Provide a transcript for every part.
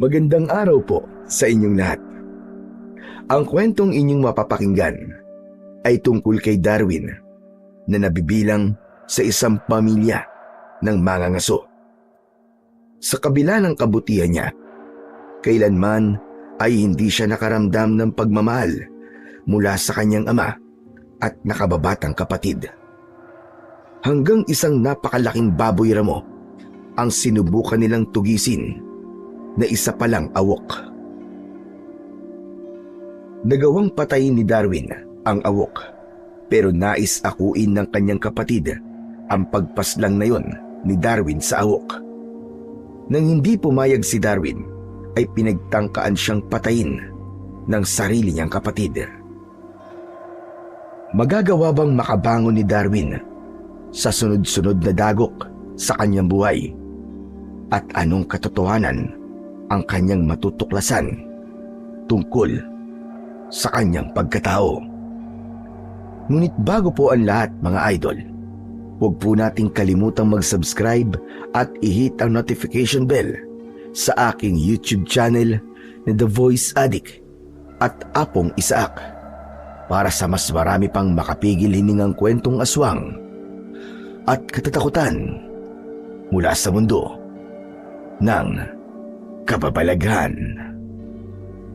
Magandang araw po sa inyong lahat. Ang kwentong inyong mapapakinggan ay tungkol kay Darwin na nabibilang sa isang pamilya ng mangangaso. Sa kabila ng kabutihan niya, kailanman ay hindi siya nakaramdam ng pagmamahal mula sa kanyang ama at nakababatang kapatid. Hanggang isang napakalaking baboy ramo ang sinubukan nilang tugisin na isa palang awok. Nagawang patayin ni Darwin ang awok, pero nais akuin ng kanyang kapatid ang pagpaslang na yon ni Darwin sa awok. Nang hindi pumayag si Darwin, ay pinagtangkaan siyang patayin ng sarili niyang kapatid. Magagawa bang makabangon ni Darwin sa sunod-sunod na dagok sa kanyang buhay? At anong katotohanan ang kanyang matutuklasan tungkol sa kanyang pagkatao? Ngunit bago po ang lahat, mga idol, huwag po nating kalimutang mag-subscribe at i-hit ang notification bell sa aking YouTube channel na The Voice Addict at Apong Isaak para sa mas marami pang makapigil hiningang kwentong aswang at katatakutan mula sa mundo ng kababalaghan.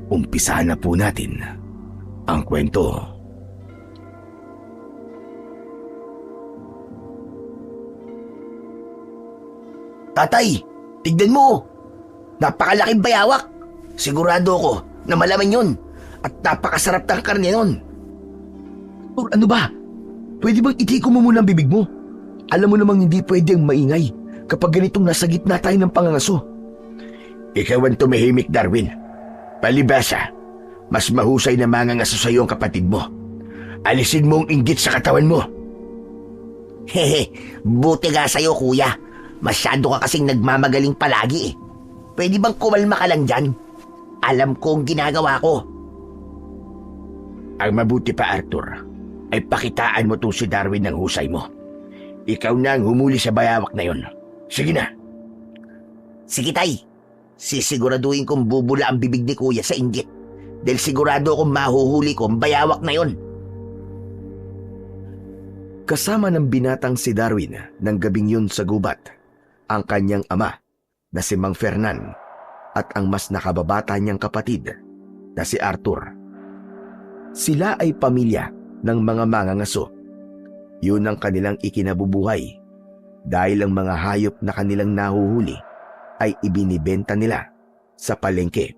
Umpisahan na po natin ang kwento. Tatay, tignan mo! Napakalaking bayawak! Sigurado ko na malaman yun at napakasarap ng karne nun. Ano ba? Pwede bang itiko mo muna ang bibig mo? Alam mo namang hindi pwede ang maingay kapag ganitong nasa gitna tayo ng pangangaso. Ikaw ang tumahimik, Darwin. Palibasa, mas mahusay na mangangaso sa iyo ang kapatid mo. Alisin mo ang inggit sa katawan mo. Hehe, buti nga sa'yo, kuya. Masyado ka kasing nagmamagaling palagi eh. Pwede bang kumalma ka lang dyan? Alam ko ang ginagawa ko. Ang mabuti pa, Arthur, ay pakitaan mo to si Darwin ng husay mo. Ikaw na ang humuli sa bayawak na yon. Sige na. Sige, tay. Sisiguraduhin kong bubula ang bibig ni kuya sa inggit. Dahil sigurado akong mahuhuli ko ang bayawak na yon. Kasama ng binatang si Darwin ng gabing yun sa gubat, ang kanyang ama na si Mang Fernan at ang mas nakababata niyang kapatid na si Arthur. Sila ay pamilya ng mga mangangaso. Yun ang kanilang ikinabubuhay dahil ang mga hayop na kanilang nahuhuli ay ibinibenta nila sa palengke.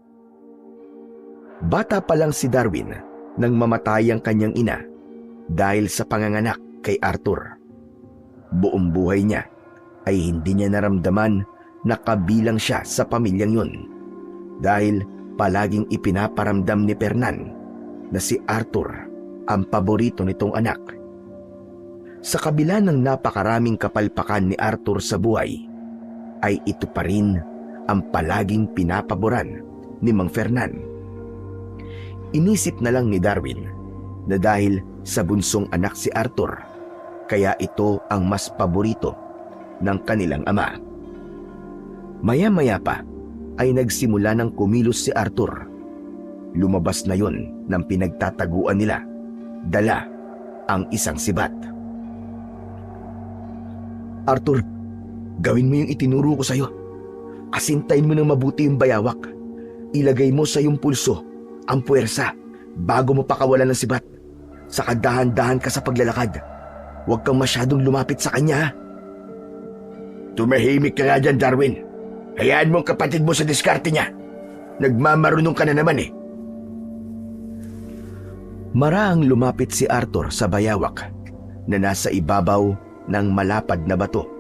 Bata pa lang si Darwin nang mamatay ang kanyang ina dahil sa panganganak kay Arthur. Buong buhay niya ay hindi niya naramdaman na kabilang siya sa pamilyang yun dahil palaging ipinaparamdam ni Fernan na si Arthur ang paborito nitong anak. Sa kabila ng napakaraming kapalpakan ni Arthur sa buhay, ay ito pa rin ang palaging pinapaboran ni Mang Fernan. Inisip na lang ni Darwin na dahil sa bunsong anak si Arthur, kaya ito ang mas paborito ng kanilang ama. Maya-maya pa ay nagsimula ng kumilos si Arthur. Lumabas na yon ng pinagtataguan nila, dala ang isang sibat. Arthur, gawin mo yung itinuro ko sa'yo. Kasintayin mo ng mabuti yung bayawak. Ilagay mo sa iyong pulso ang puwersa bago mo pakawalan ng sibat. Saka dahan-dahan ka sa paglalakad. Huwag kang masyadong lumapit sa kanya. Tumahimik ka nga dyan, Darwin. Hayaan mo ang kapatid mo sa diskarte niya. Nagmamarunong ka na naman eh. Maraang lumapit si Arthur sa bayawak na nasa ibabaw ng malapad na bato.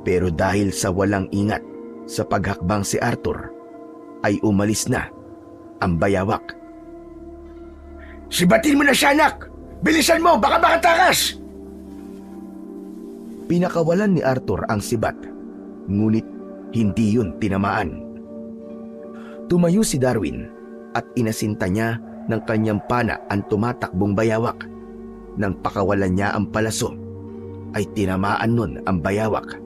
Pero dahil sa walang ingat sa paghakbang si Arthur, ay umalis na ang bayawak. Sibatin mo na siya, anak! Bilisan mo, baka makatakas! Pinakawalan ni Arthur ang sibat, ngunit hindi yun tinamaan. Tumayo si Darwin at inasinta niya ng kanyang pana ang tumatakbong bayawak. Nang pakawalan niya ang palaso, ay tinamaan nun ang bayawak.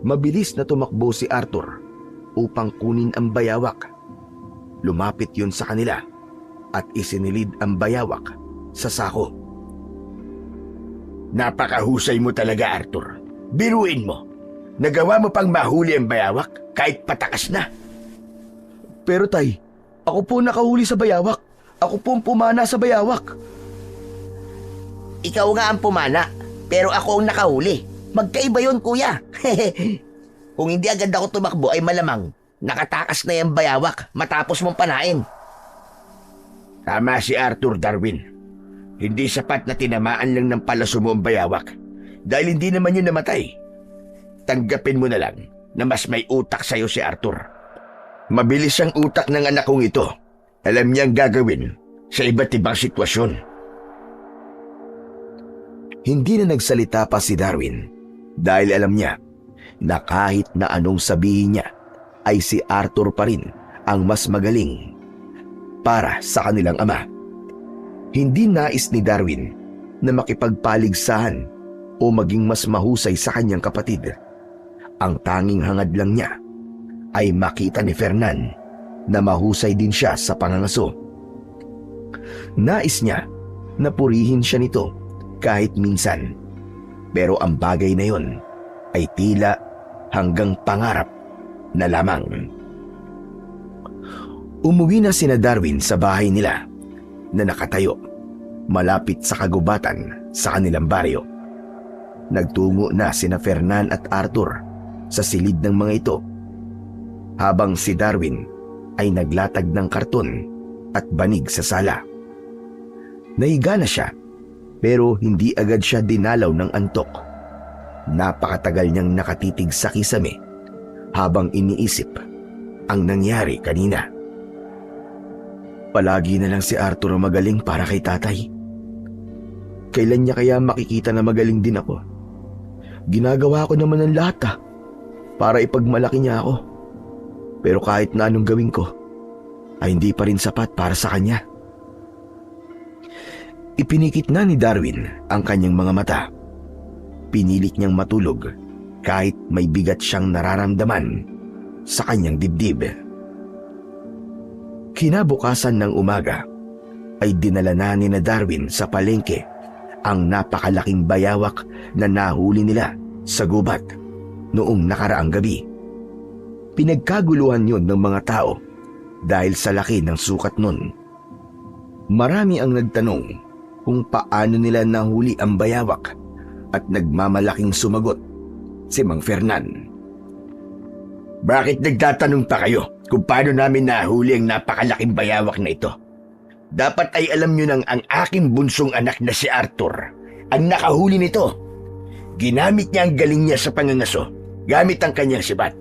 Mabilis na tumakbo si Arthur upang kunin ang bayawak. Lumapit yun sa kanila at isinilid ang bayawak sa sako. Napakahusay mo talaga, Arthur. Biruin mo. Nagawa mo pang mahuli ang bayawak kahit patakas na. Pero tay, ako po nakahuli sa bayawak. Ako po ang pumana sa bayawak. Ikaw nga ang pumana, pero ako ang nakahuli. Magkaiba yun, kuya. Kung hindi agad ako tumakbo ay malamang nakatakas na yung bayawak matapos mong panain. Tama si Arthur, Darwin. Hindi sapat na tinamaan lang ng palaso mo ang bayawak dahil hindi naman yun namatay. Tanggapin mo na lang na mas may utak sa'yo si Arthur. Mabilis ang utak ng anak kong ito. Alam niyang gagawin sa iba't ibang sitwasyon. Hindi na nagsalita pa si Darwin dahil alam niya na kahit na anong sabihin niya ay si Arthur pa rin ang mas magaling para sa kanilang ama. Hindi nais ni Darwin na makipagpaligsahan o maging mas mahusay sa kanyang kapatid. Ang tanging hangad lang niya ay makita ni Fernan na mahusay din siya sa pangangaso. Nais niya na purihin siya nito kahit minsan, pero ang bagay na yon ay tila hanggang pangarap na lamang. Umuwi na sina Darwin sa bahay nila na nakatayo malapit sa kagubatan sa kanilang baryo. Nagtungo na sina Fernan at Arthur sa silid ng mga ito, habang si Darwin ay naglatag ng karton at banig sa sala. Nahiga na siya, pero hindi agad siya dinalaw ng antok. Napakatagal niyang nakatitig sa kisame habang iniisip ang nangyari kanina. Palagi na lang si Arthur magaling para kay tatay. Kailan niya kaya makikita na magaling din ako? Ginagawa ko naman ang lahat para ipagmalaki niya ako. Pero kahit na anong gawin ko, ay hindi pa rin sapat para sa kanya. Ipinikit na ni Darwin ang kanyang mga mata. Pinilit niyang matulog kahit may bigat siyang nararamdaman sa kanyang dibdib. Kinabukasan ng umaga ay dinala na ni Darwin sa palengke ang napakalaking bayawak na nahuli nila sa gubat noong nakaraang gabi. Pinagkaguluhan yun ng mga tao dahil sa laki ng sukat nun. Marami ang nagtanong kung paano nila nahuli ang bayawak at nagmamalaking sumagot si Mang Fernan. Bakit nagtatanong pa kayo kung paano namin nahuli ang napakalaking bayawak na ito? Dapat ay alam nyo nang ang aking bunsong anak na si Arthur ang nakahuli nito. Ginamit niya ang galing niya sa pangangaso gamit ang kanyang sibat.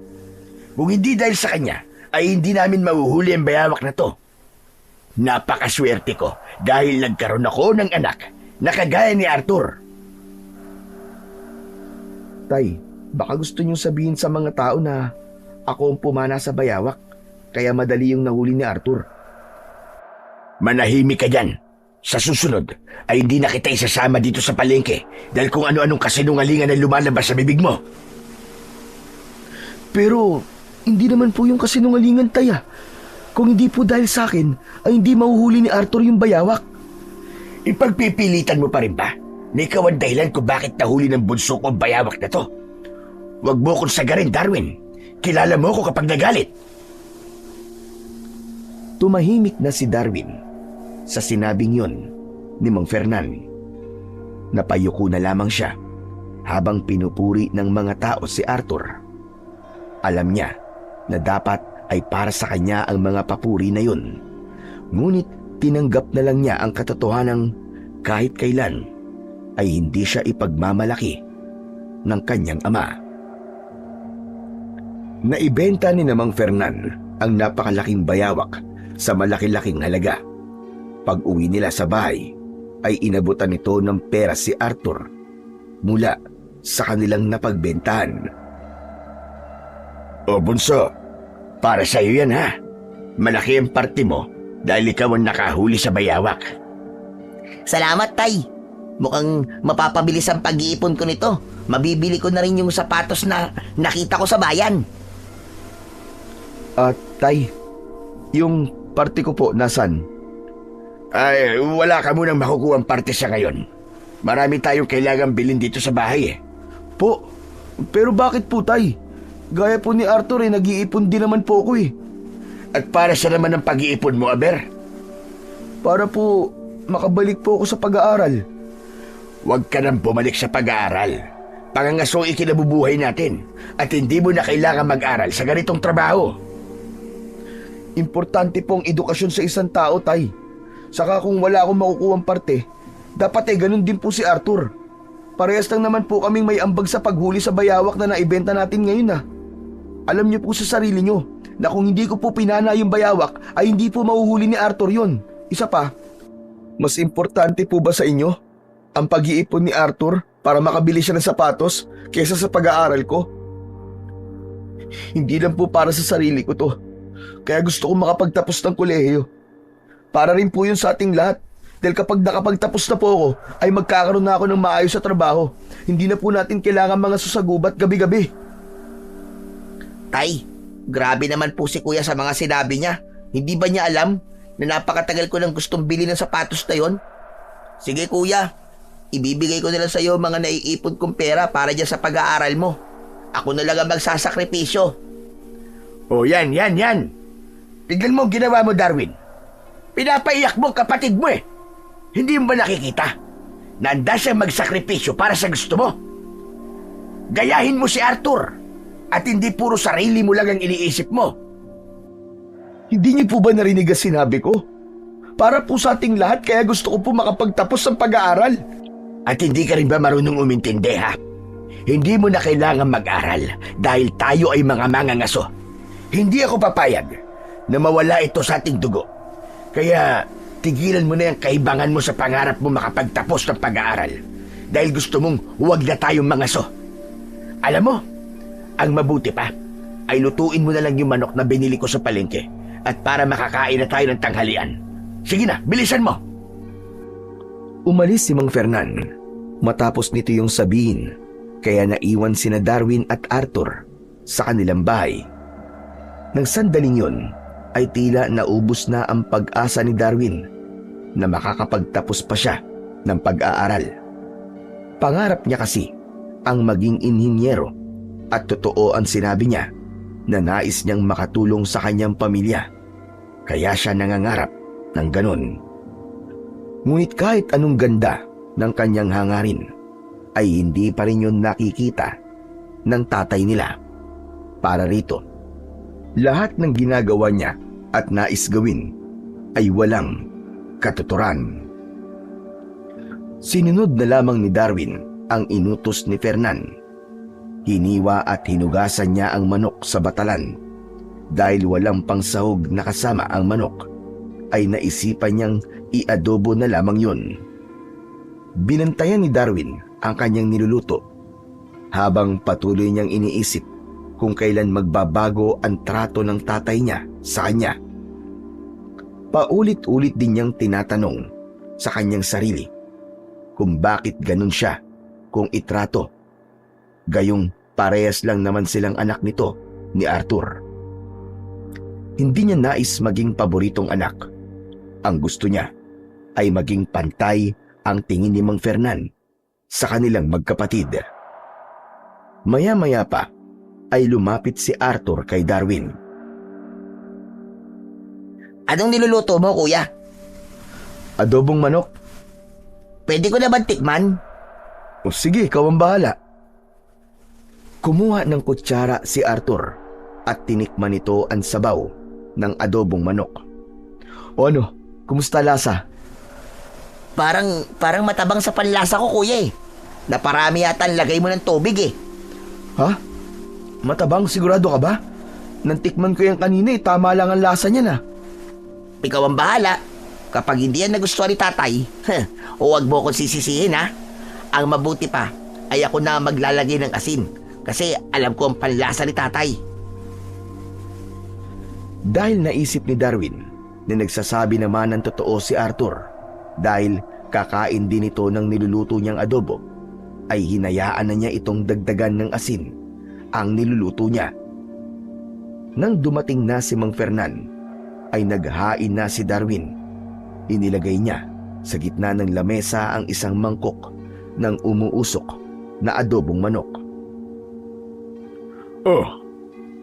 Kung hindi dahil sa kanya, ay hindi namin mahuhuli ang bayawak na to. Napakaswerte ko dahil nagkaroon ako ng anak na kagaya ni Arthur. Tay, baka gusto niyong sabihin sa mga tao na ako ang pumana sa bayawak, kaya madali yung nahuli ni Arthur. Manahimik ka dyan. Sa susunod ay hindi na kita isasama dito sa palengke dahil kung ano-anong kasinungalingan ang lumalabas sa bibig mo. Pero hindi naman po yung kasinungalingan, tay. Kung hindi po dahil sa akin, ay hindi mahuhuli ni Arthur yung bayawak. Ipagpipilitan mo pa rin ba na ikaw ang dahilan kung bakit nahuli ng bunso ko ang bayawak na to? Huwag mo kong sagarin, Darwin. Kilala mo ko kapag nagalit. Tumahimik na si Darwin sa sinabing yon ni Mang Fernan. Napayuko na lamang siya habang pinupuri ng mga tao si Arthur. Alam niya na dapat ay para sa kanya ang mga papuri na yun. Ngunit tinanggap na lang niya ang katotohanang kahit kailan ay hindi siya ipagmamalaki ng kanyang ama. Naibenta ni Mang Fernan ang napakalaking bayawak sa malaki-laking halaga. Pag-uwi nila sa bahay ay inabutan nito ng pera si Arthur mula sa kanilang napagbentahan. O bunso, para sa'yo yan ha. Malaki ang parte mo dahil ikaw ang nakahuli sa bayawak. Salamat, tay. Mukhang mapapabilis ang pag-iipon ko nito. Mabibili ko na rin yung sapatos na nakita ko sa bayan. Tay, yung parte ko po, nasan? Ay, wala ka munang makukuha ang parte sa ngayon. Marami tayong kailangang bilhin dito sa bahay eh. Po, pero bakit po, Tay? Gaya po ni Arthur nag-iipon din naman po ako eh. At para sa naman ang pag-iipon mo, Aber? Para po makabalik po ako sa pag-aaral. Huwag ka nang bumalik sa pag-aaral. Pangangaso ikinabubuhay natin at hindi mo na kailangan mag-aral sa ganitong trabaho. Importante pong edukasyon sa isang tao, Tay. Saka kung wala akong makukuhang parte, dapat ganun din po si Arthur. Parehas lang naman po kaming may ambag sa paghuli sa bayawak na naibenta natin ngayon Alam niyo po sa sarili niyo na kung hindi ko po pinana yung bayawak ay hindi po mahuhuli ni Arthur yon. Isa pa, mas importante po ba sa inyo ang pag-iipon ni Arthur para makabili siya ng sapatos kaysa sa pag-aaral ko? Hindi lang po para sa sarili ko to. Kaya gusto ko makapagtapos ng kolehiyo. Para rin po yun sa ating lahat. Dahil kapag nakapagtapos na po ako, ay magkakaroon na ako ng maayos sa trabaho. Hindi na po natin kailangan mga susagubat gabi-gabi. Tay, grabe naman po si kuya sa mga sinabi niya. Hindi ba niya alam na napakatagal ko nang gustong bili ng sapatos na yon? Sige kuya, ibibigay ko na lang sa iyo mga naiipon kong pera para dyan sa pag-aaral mo. Ako na lang ang magsasakripisyo. O yan. Tignan mo ang ginawa mo, Darwin. Pinapaiyak mo ang kapatid mo eh. Hindi mo ba nakikita na handa siyang magsakripisyo para sa gusto mo? Gayahin mo si Arthur at hindi puro sarili mo lang ang iniisip mo. Hindi niyo po ba narinig ang sinabi ko? Para po sa ating lahat kaya gusto ko po makapagtapos ng pag-aaral. At hindi ka rin ba marunong umintindi ha? Hindi mo na kailangan mag-aral dahil tayo ay mga mangangaso. Hindi ako papayag na mawala ito sa ating dugo. Kaya tigilan mo na yung kaibangan mo sa pangarap mo makapagtapos ng pag-aaral dahil gusto mong huwag na tayong mangaso. Alam mo, ang mabuti pa ay lutuin mo na lang yung manok na binili ko sa palengke at para makakain na tayo ng tanghalian. Sige na, bilisan mo. Umalis si Mang Fernan. Matapos nito yung sabihin, kaya naiwan sina Darwin at Arthur sa kanilang bahay. Nang sandaling yun, ay tila naubos na ang pag-asa ni Darwin na makakapagtapos pa siya ng pag-aaral. Pangarap niya kasi ang maging inhinyero at totoo ang sinabi niya na nais niyang makatulong sa kanyang pamilya. Kaya siya nangangarap ng ganon. Ngunit kahit anong ganda ng kanyang hangarin, ay hindi pa rin yun nakikita ng tatay nila. Para rito, lahat ng ginagawa niya at nais gawin ay walang katuturan. Sinunod na lamang ni Darwin ang inutos ni Fernan. Hiniwa at hinugasan niya ang manok sa batalan. Dahil walang pangsahog na kasama ang manok, ay naisipan niyang i-adobo na lamang yun. Binantayan ni Darwin ang kanyang niluluto habang patuloy niyang iniisip kung kailan magbabago ang trato ng tatay niya sa kanya. Paulit-ulit din niyang tinatanong sa kanyang sarili kung bakit ganun siya kung itrato. Gayong parehas lang naman silang anak nito ni Arthur. Hindi niya nais maging paboritong anak. Ang gusto niya ay maging pantay ang tingin ni Mang Fernan sa kanilang magkapatid. Maya-maya pa ay lumapit si Arthur kay Darwin. Anong niluluto mo, kuya? Adobong manok. Pwede ko na ba tikman? O sige, ikaw ang bahala. Kumuha ng kutsara si Arthur at tinikman nito ang sabaw ng adobong manok. O ano, kumusta lasa? Parang matabang sa panlasa ko, kuya eh. Naparami yata ang lagay mo ng tubig eh. Ha? Matabang, sigurado ka ba? Nantikman ko yan kanina tama lang ang lasa niya na. Ikaw ang bahala. Kapag hindi yan nagustuhan ni tatay, huwag mo akong sisisihin ha. Ang mabuti pa ay ako na maglalagay ng asin kasi alam ko ang panlasa ni tatay. Dahil naisip ni Darwin na nagsasabi naman ng totoo si Arthur dahil kakain din ito ng niluluto niyang adobo, ay hinayaan na niya itong dagdagan ng asin ang niluluto niya. Nang dumating na si Mang Fernan, ay naghain na si Darwin. Inilagay niya sa gitna ng lamesa ang isang mangkok ng umuusok na adobong manok. Oh,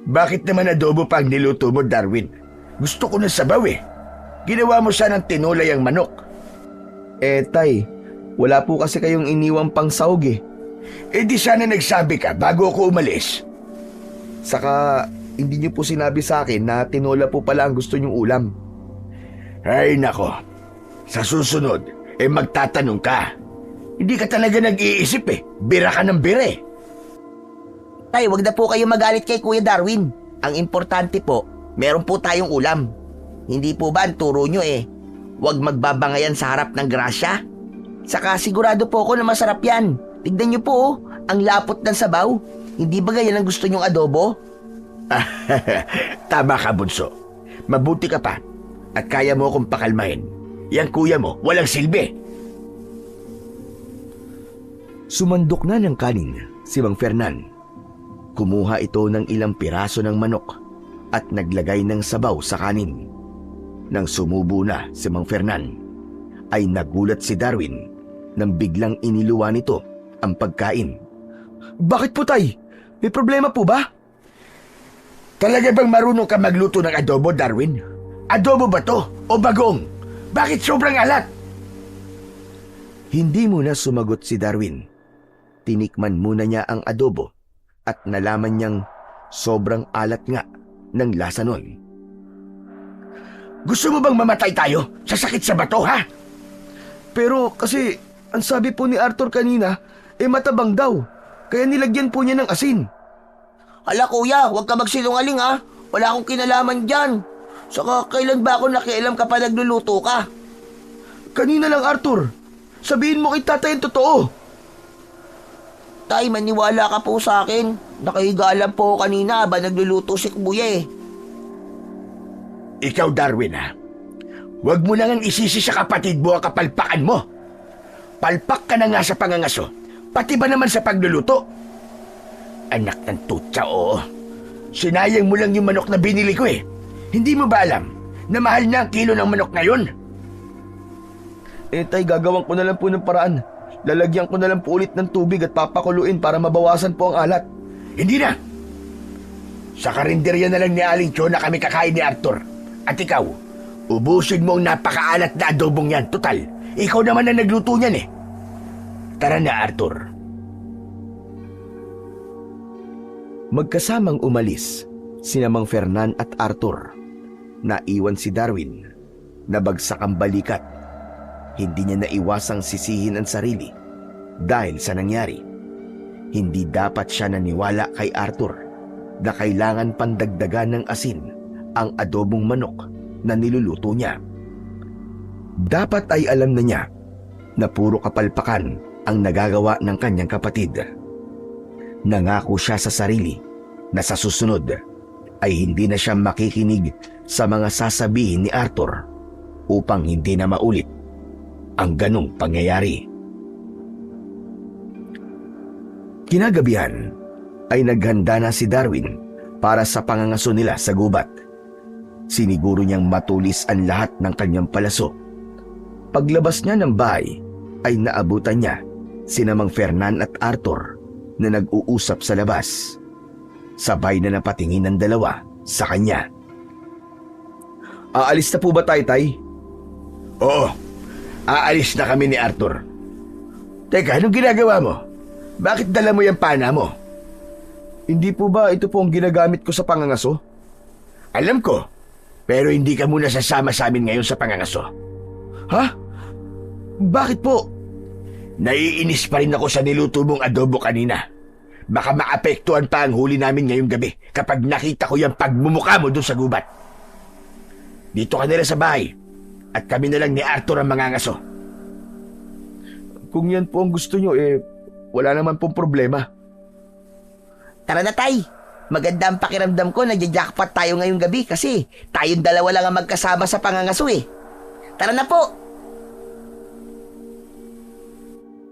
bakit naman adobo pa ang niluto mo, Darwin? Gusto ko ng sabaw eh. Ginawa mo siya ng tinulay ang manok. Tay, wala po kasi kayong iniwang pang sahog eh. Eh di sana nagsabi ka bago ako umalis. Saka hindi niyo po sinabi sa akin na tinola po pala ang gusto niyong ulam. Ay nako, sa susunod, magtatanong ka. Hindi ka talaga nag-iisip eh. Bira ka ng bira eh. Tay, wag na po kayo magalit kay Kuya Darwin. Ang importante po, meron po tayong ulam. Hindi po ba ang turo nyo wag magbabangayan sa harap ng grasya? Saka sigurado po ako na masarap yan. Tignan nyo po ang lapot ng sabaw. Hindi ba ganyan ang gusto nyong adobo? Tama ka, Bunso. Mabuti ka pa. At kaya mo akong pakalmahin. Yang kuya mo, walang silbi. Sumandok na ng kanin si Mang Fernan. Kumuha ito ng ilang piraso ng manok at naglagay ng sabaw sa kanin. Nang sumubo na si Mang Fernan, ay nagulat si Darwin nang biglang iniluwa nito ang pagkain. Bakit po, Tay? May problema po ba? Talaga bang marunong ka magluto ng adobo, Darwin? Adobo ba to o bagong? Bakit sobrang alat? Hindi muna sumagot si Darwin. Tinikman muna niya ang adobo at nalaman niyang sobrang alat nga ng lasa nun. Gusto mo bang mamatay tayo sa sakit sa bato, ha? Pero kasi ang sabi po ni Arthur kanina, matabang daw. Kaya nilagyan po niya ng asin. Hala kuya, huwag ka magsinungaling ha. Wala akong kinalaman dyan. Saka kailan ba ako nakialam kapag nagluluto ka? Kanina lang, Arthur. Sabihin mo kay tatay ang totoo. Tay, maniwala ka po sa akin. Nakahiga lang po ako kanina ba nagluluto si kuya Ikaw, Darwin, ha? Huwag mo nang isisi sa kapatid mo ang kapalpakan mo. Palpak ka na nga sa pangangaso, pati ba naman sa pagluluto? Anak ng tutsa, oo. Sinayang mo lang yung manok na binili ko eh. Hindi mo ba alam na mahal na ang kilo ng manok ngayon? Tay, gagawin ko na lang po ng paraan. Lalagyan ko na lang po ulit ng tubig at papakuluin para mabawasan po ang alat. Hindi na. Sa karinderya na lang ni Aling Cho na kami kakain ni Arthur. At ikaw, ubusin mo ang napakaalat na adobong yan. Total, ikaw naman na nagluto niyan eh. Tara na, Arthur. Magkasamang umalis sina Mang Fernan at Arthur. Naiwan si Darwin. Nabagsak ang balikat. Hindi niya naiwasang sisihin ang sarili dahil sa nangyari. Hindi dapat siya naniwala kay Arthur na kailangan pandagdagan ng asin ang adobong manok na niluluto niya. Dapat ay alam na niya na puro kapalpakan ang nagagawa ng kanyang kapatid. Nangako siya sa sarili na sa susunod ay hindi na siya makikinig sa mga sasabihin ni Arthur upang hindi na maulit ang ganong pangyayari. Kinagabihan ay naghanda na si Darwin para sa pangangaso nila sa gubat. Siniguro niyang matulis ang lahat ng kanyang palaso. Paglabas niya ng bahay ay naabutan niya sina Mang Fernan at Arthur na nag-uusap sa labas. Sabay na napatingin ng dalawa sa kanya. Aalis na po ba tayo, Tay? Oo, aalis na kami ni Arthur. Teka, anong ginagawa mo? Bakit dala mo yung pana mo? Hindi po ba ito po ang ginagamit ko sa pangangaso? Alam ko, pero hindi ka muna sasama sa amin ngayon sa pangangaso. Ha? Bakit po? Naiinis pa rin ako sa niluto mong adobo kanina. Baka maapektuhan pa ang huli namin ngayong gabi kapag nakita ko yung pagmumukha mo doon sa gubat. Dito ka nila sa bahay at kami na lang ni Arthur ang mangangaso. Kung yan po ang gusto nyo, wala naman pong problema. Tara na, Tay. Maganda ang pakiramdam ko, nagja-jackpot tayo ngayong gabi kasi tayong dalawa lang ang magkasama sa pangangaso Tara na po!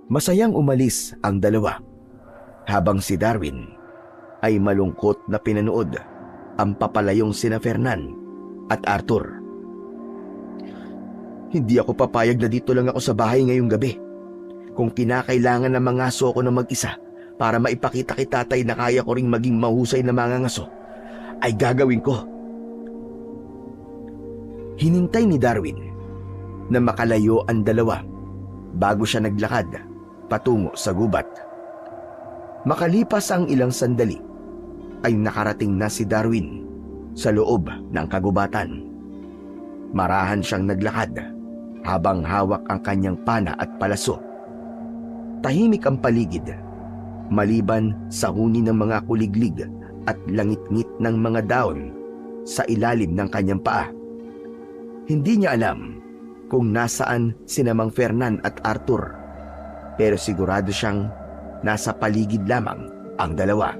Masayang umalis ang dalawa habang si Darwin ay malungkot na pinanood ang papalayong sina Fernan at Arthur. Hindi ako papayag na dito lang ako sa bahay ngayong gabi. Kung kinakailangan na mangaso ako ng mag-isa para maipakita kay tatay na kaya ko ring maging mahusay na mangangaso, ay gagawin ko. Hinintay ni Darwin na makalayo ang dalawa bago siya naglakad patungo sa gubat. Makalipas ang ilang sandali, ay nakarating na si Darwin sa loob ng kagubatan. Marahan siyang naglakad habang hawak ang kanyang pana at palaso. Tahimik ang paligid, maliban sa huni ng mga kuliglig at langit-ngit ng mga daon sa ilalim ng kanyang paa. Hindi niya alam kung nasaan sina Mang Fernan at Arthur, pero sigurado siyang nasa paligid lamang ang dalawa.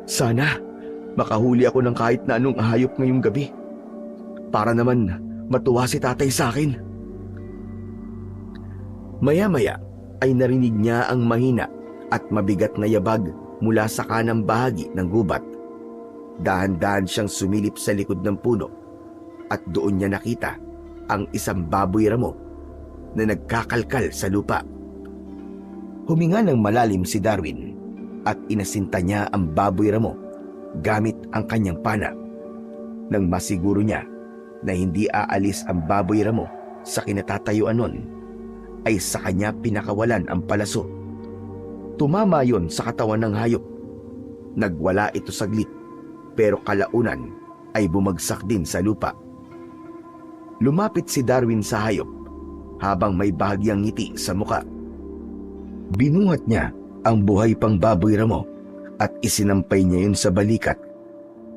Sana makahuli ako ng kahit na anong hayop ngayong gabi, para naman matuwa si tatay sa akin. Maya-maya ay narinig niya ang mahina at mabigat na yabag mula sa kanang bahagi ng gubat. Dahan-dahan siyang sumilip sa likod ng puno at doon niya nakita ang isang baboy ramo na nagkakalkal sa lupa. Huminga ng malalim si Darwin at inasinta niya ang baboy ramo gamit ang kanyang pana. Nang masiguro niya na hindi aalis ang baboy ramo sa kinatatayuan nun, ay sa kanya pinakawalan ang palaso. Tumama yon sa katawan ng hayop. Nagwala ito saglit, pero kalaunan ay bumagsak din sa lupa. Lumapit si Darwin sa hayop habang may bahagyang ngiti sa muka. Binuhat niya ang buhay pang baboy ramo at isinampay niya yun sa balikat.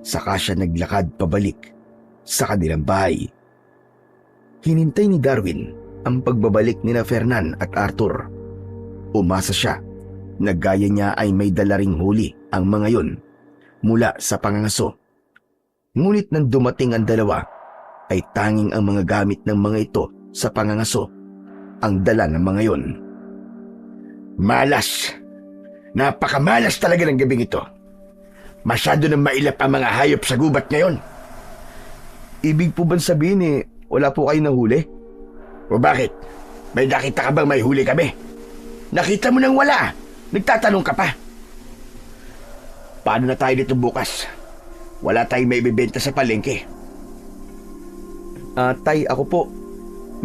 Saka siya naglakad pabalik sa kanilang bahay. Hinintay ni Darwin ang pagbabalik nila Fernan at Arthur. Umasa siya na gaya niya ay may dala ring huli ang mga yon mula sa pangangaso. Ngunit nang dumating ang dalawa, ay tanging ang mga gamit ng mga ito sa pangangaso ang dala ng mga yon. Malas! Napakamalas talaga ng gabing ito. Masyado nang mailap ang mga hayop sa gubat ngayon. Ibig po bang sabihin wala po kayo nahuli? O bakit? May nakita ka bang may huli kami? Nakita mo nang wala. Nagtatanong ka pa. Paano na tayo dito bukas? Wala tayong may ibibenta sa palengke. Tay, ako po.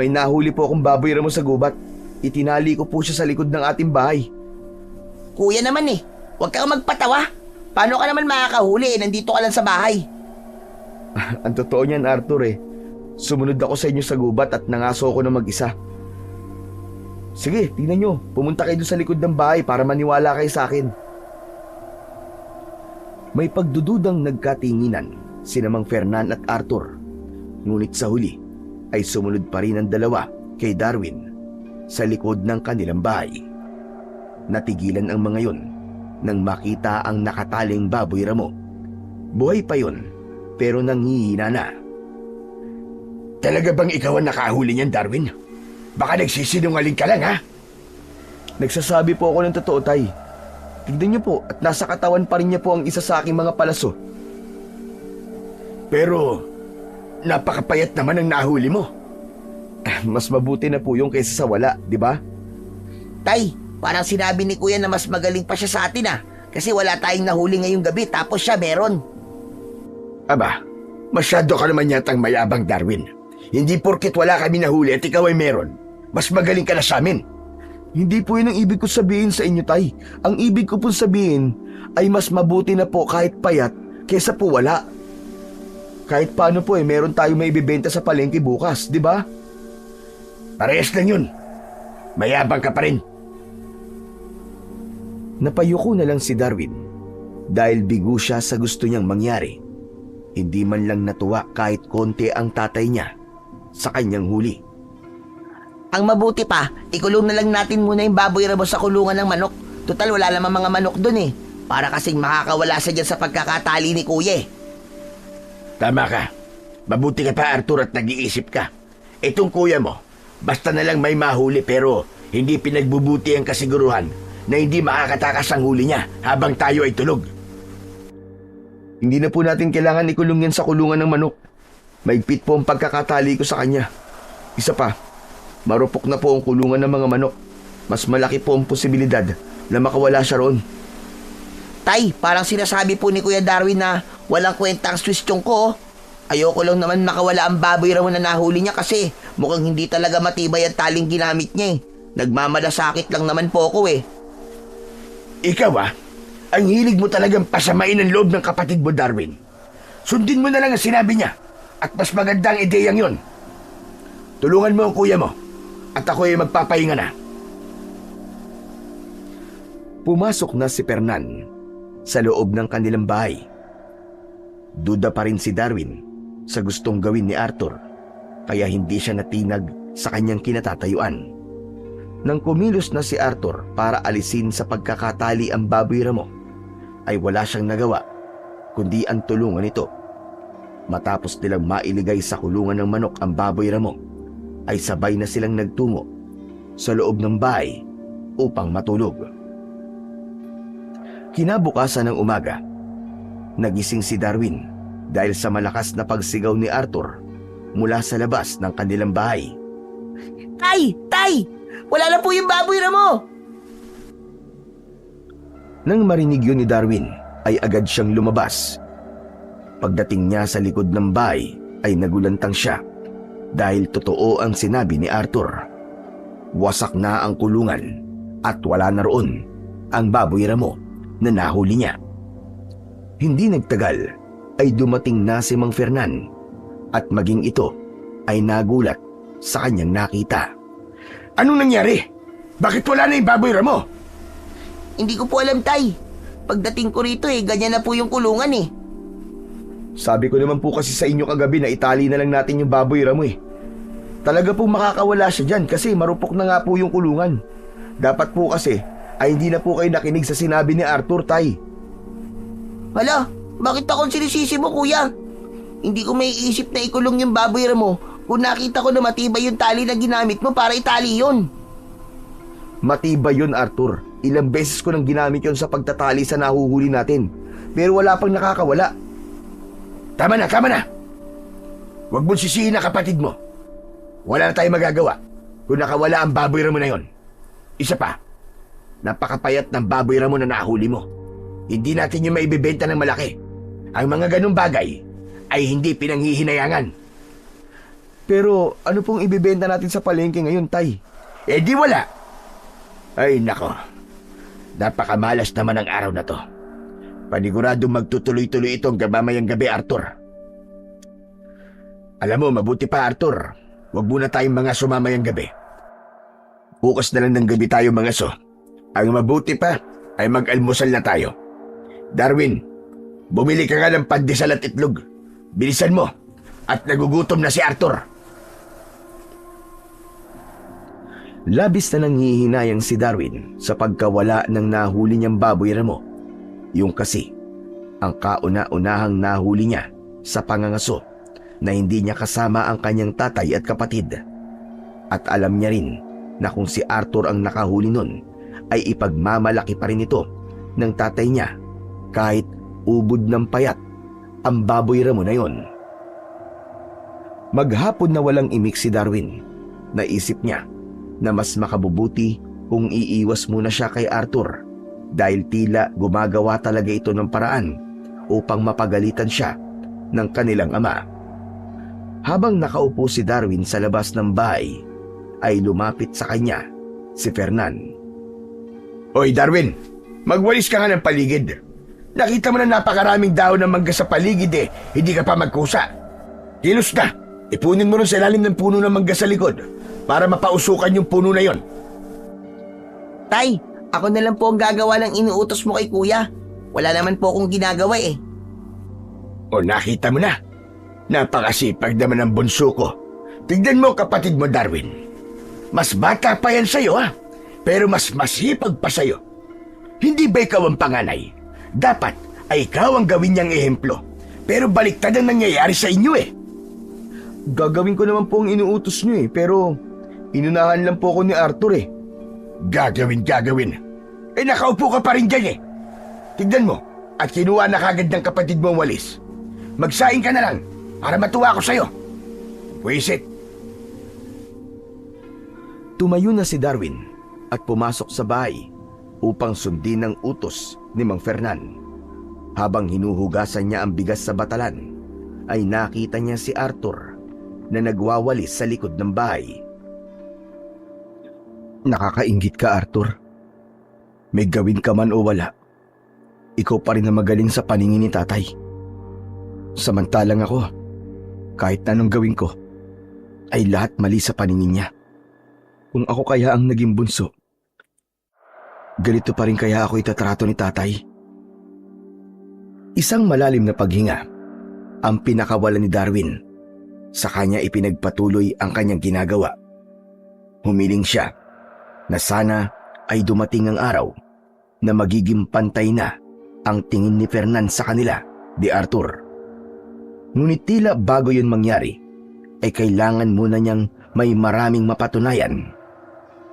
May nahuli po akong baboy ramo sa gubat. Itinali ko po siya sa likod ng ating bahay. Kuya naman huwag kang magpatawa. Paano ka naman makakahuli nandito ka lang sa bahay? Ang totoo niyan, Arthur Sumunod ako sa inyo sa gubat at nangaso ako ng mag-isa. Sige, tingnan nyo. Pumunta kayo sa likod ng bahay para maniwala kayo sa akin. May pagdududang nagkatinginan sina Mang Fernan at Arthur. Ngunit sa huli ay sumunod pa rin ang dalawa kay Darwin sa likod ng kanilang bahay. Natigilan ang mga yon nang makita ang nakataling baboy ramo. Buhay pa yon, pero nanghihina na. Talaga bang ikaw ang nakahuli niyan, Darwin? Baka nagsisinungaling ka lang, ha? Nagsasabi po ako ng totoo, Tay. Tignan niyo po at nasa katawan pa rin niya po ang isa sa aking mga palaso. Pero napakapayat naman ang nahuli mo. Mas mabuti na po yung kaysa sa wala, di ba? Tay, parang sinabi ni Kuya na mas magaling pa siya sa atin kasi wala tayong nahuli ngayong gabi tapos siya meron. Aba, masyado ka naman yatang mayabang, Darwin. Hindi porket wala kami nahuli at ikaw ay meron, mas magaling ka na sa amin. Hindi po yun ang ibig ko sabihin sa inyo, Tay. Ang ibig ko po sabihin ay mas mabuti na po kahit payat kaysa po wala. Kahit paano po meron tayo may ibibenta sa palengke bukas, di ba? Parehas lang yun. Mayabang ka pa rin. Napayuko na lang si Darwin dahil bigo siya sa gusto niyang mangyari. Hindi man lang natuwa kahit konti ang tatay niya sa kanyang huli. Ang mabuti pa, ikulong na lang natin muna yung baboy ramo sa kulungan ng manok. Total, wala naman mga manok dun Para kasing makakawala siya dyan sa pagkakatali ni Kuya Tama ka. Mabuti ka pa, Arthur, at nag-iisip ka. Itong kuya mo, basta na lang may mahuli pero hindi pinagbubuti ang kasiguruhan na hindi makakatakas ang huli niya habang tayo ay tulog. Hindi na po natin kailangan ikulong yan sa kulungan ng manok. Maigpit po ang pagkakatali ko sa kanya. Isa pa, marupok na po ang kulungan ng mga manok. Mas malaki po ang posibilidad na makawala siya roon. Tay, parang sinasabi po ni Kuya Darwin na walang kwenta ang swistyon ko. Ayoko lang naman makawala ang baboy Ramon na nahuli niya kasi mukhang hindi talaga matibay ang taling ginamit niya eh. Nagmamalasakit lang naman po ako eh. Ikaw ang hilig mo talagang pasamain ang loob ng kapatid mo, Darwin. Sundin mo na lang ang sinabi niya at mas magandang ideyang yon. Tulungan mo ang kuya mo at ako ay magpapahinga na. Pumasok na si Fernan sa loob ng kanilang bahay. Duda pa rin si Darwin sa gustong gawin ni Arthur, kaya hindi siya natinag sa kanyang kinatatayuan. Nang kumilos na si Arthur para alisin sa pagkakatali ang baboy Ramo, ay wala siyang nagawa kundi ang tulungan ito. Matapos nilang mailigay sa kulungan ng manok ang baboy Ramo, ay sabay na silang nagtungo sa loob ng bahay upang matulog. Kinabukasan ng umaga, nagising si Darwin dahil sa malakas na pagsigaw ni Arthur mula sa labas ng kanilang bahay. Tay! Tay! Wala na po yung baboy Ramo! Nang marinig yun ni Darwin, ay agad siyang lumabas. Pagdating niya sa likod ng bahay, ay nagulantang siya dahil totoo ang sinabi ni Arthur. Wasak na ang kulungan at wala na roon ang baboy Ramo na nahuli niya. Hindi nagtagal ay dumating na si Mang Fernan at maging ito ay nagulat sa kanyang nakita. Anong nangyari? Bakit wala na yung baboy Ramo? Hindi ko po alam, Tay. Pagdating ko rito ganyan na po yung kulungan eh. Sabi ko naman po kasi sa inyo kagabi na itali na lang natin yung baboy Ramo eh. Talaga po makakawala siya dyan kasi marupok na nga po yung kulungan. Dapat po kasi ay hindi na po kayo nakinig sa sinabi ni Arthur, Tay. Hala, bakit ako sinisisi mo, kuya? Hindi ko may isip na ikulong yung baboy Ramo kung nakita ko na matibay yung tali na ginamit mo para itali yun. Matibay yun, Arthur. Ilang beses ko nang ginamit yun sa pagtatali sa nahuhuli natin. Pero wala pang nakakawala. Tama na, tama na. Huwag mong sisihin na kapatid mo. Wala na tayong magagawa kung nakawala ang baboy Ramo na yon. Isa pa, napakapayat ng baboy Ramo na nahuli mo. Hindi natin yung maibibenta ng malaki. Ang mga ganung bagay ay hindi pinanghihinayangan. Pero ano pong ibibenta natin sa palengke ngayon, Tay? Di wala. Ay nako, napakamalas naman ang araw na to. Paniguradong magtutuloy-tuloy itong mamayang gabi, Arthur. Alam mo, mabuti pa, Arthur. Huwag muna tayong mga sumamayang gabi. Bukas na lang ng gabi tayo mga so. Ang mabuti pa ay mag-almusal na tayo. Darwin, bumili ka nga ng pandesal at itlog. Bilisan mo at nagugutom na si Arthur. Labis na nanghihinayang si Darwin sa pagkawala ng nahuli niyang baboy Ramo. Yung kasi, ang kauna-unahang nahuli niya sa pangangaso na hindi niya kasama ang kanyang tatay at kapatid. At alam niya rin na kung si Arthur ang nakahuli nun, ay ipagmamalaki pa rin ito ng tatay niya kahit ubod ng payat ang baboy Ramo na yon. Maghapon na walang imik si Darwin. Naisip niya na mas makabubuti kung iiwas muna siya kay Arthur dahil tila gumagawa talaga ito ng paraan upang mapagalitan siya ng kanilang ama. Habang nakaupo si Darwin sa labas ng bahay, ay lumapit sa kanya si Fernan. Hoy Darwin, magwalis ka nga ng paligid. Nakita mo na napakaraming dahon ng mangga sa paligid hindi ka pa magkusa. Kilos na, ipunin mo rin sa ilalim ng puno ng mangga sa likod para mapausukan yung puno na yon. Tay, ako na lang po ang gagawa ng inuutos mo kay kuya. Wala naman po akong ginagawa eh. O nakita mo na, napakasipag naman ng bunso ko. Tignan mo kapatid mo Darwin. Mas bata pa yan sa'yo pero mas masipag pa sa'yo. Hindi ba ikaw ang panganay? Dapat ay ikaw ang gawin niyang ehemplo. Pero baliktad ang nangyayari sa inyo Gagawin ko naman po ang inuutos niyo pero inunahan lang po ako ni Arthur Gagawin. Nakaupo ka pa rin dyan Tignan mo, at kinuha na kagad ng kapatid mo ang walis. Magsaing ka na lang para matuwa ako sa'yo. Pwisit. Tumayo na si Darwin at pumasok sa bahay upang sundin ang utos ni Mang Fernan. Habang hinuhugasan niya ang bigas sa batalan, ay nakita niya si Arthur na nagwawalis sa likod ng bahay. Nakakainggit ka, Arthur. May gawin ka man o wala, ikaw pa rin na magaling sa paningin ni tatay. Samantalang ako, kahit anong gawin ko, ay lahat mali sa paningin niya. Kung ako kaya ang naging bunso, ganito pa rin kaya ako itatrato ni tatay? Isang malalim na paghinga ang pinakawalan ni Darwin. Sa kanya ipinagpatuloy ang kanyang ginagawa. Humiling siya na sana ay dumating ang araw na magiging pantay na ang tingin ni Fernan sa kanila, di Arthur. Ngunit tila bago yun mangyari, ay kailangan muna niyang may maraming mapatunayan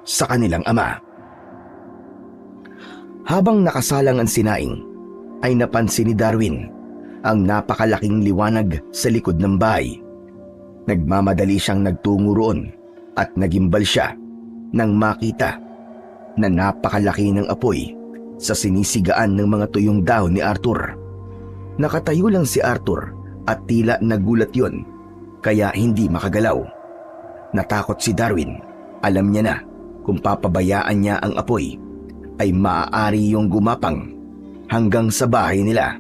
sa kanilang ama. Habang nakasalang ang sinaing, ay napansin ni Darwin ang napakalaking liwanag sa likod ng bahay. Nagmamadali siyang nagtungo roon at nagimbal siya nang makita na napakalaki ng apoy sa sinisigaan ng mga tuyong dahon ni Arthur. Nakatayo lang si Arthur at tila nagulat yon, kaya hindi makagalaw. Natakot si Darwin. Alam niya na kung papabayaan niya ang apoy ay maaari yung gumapang hanggang sa bahay nila.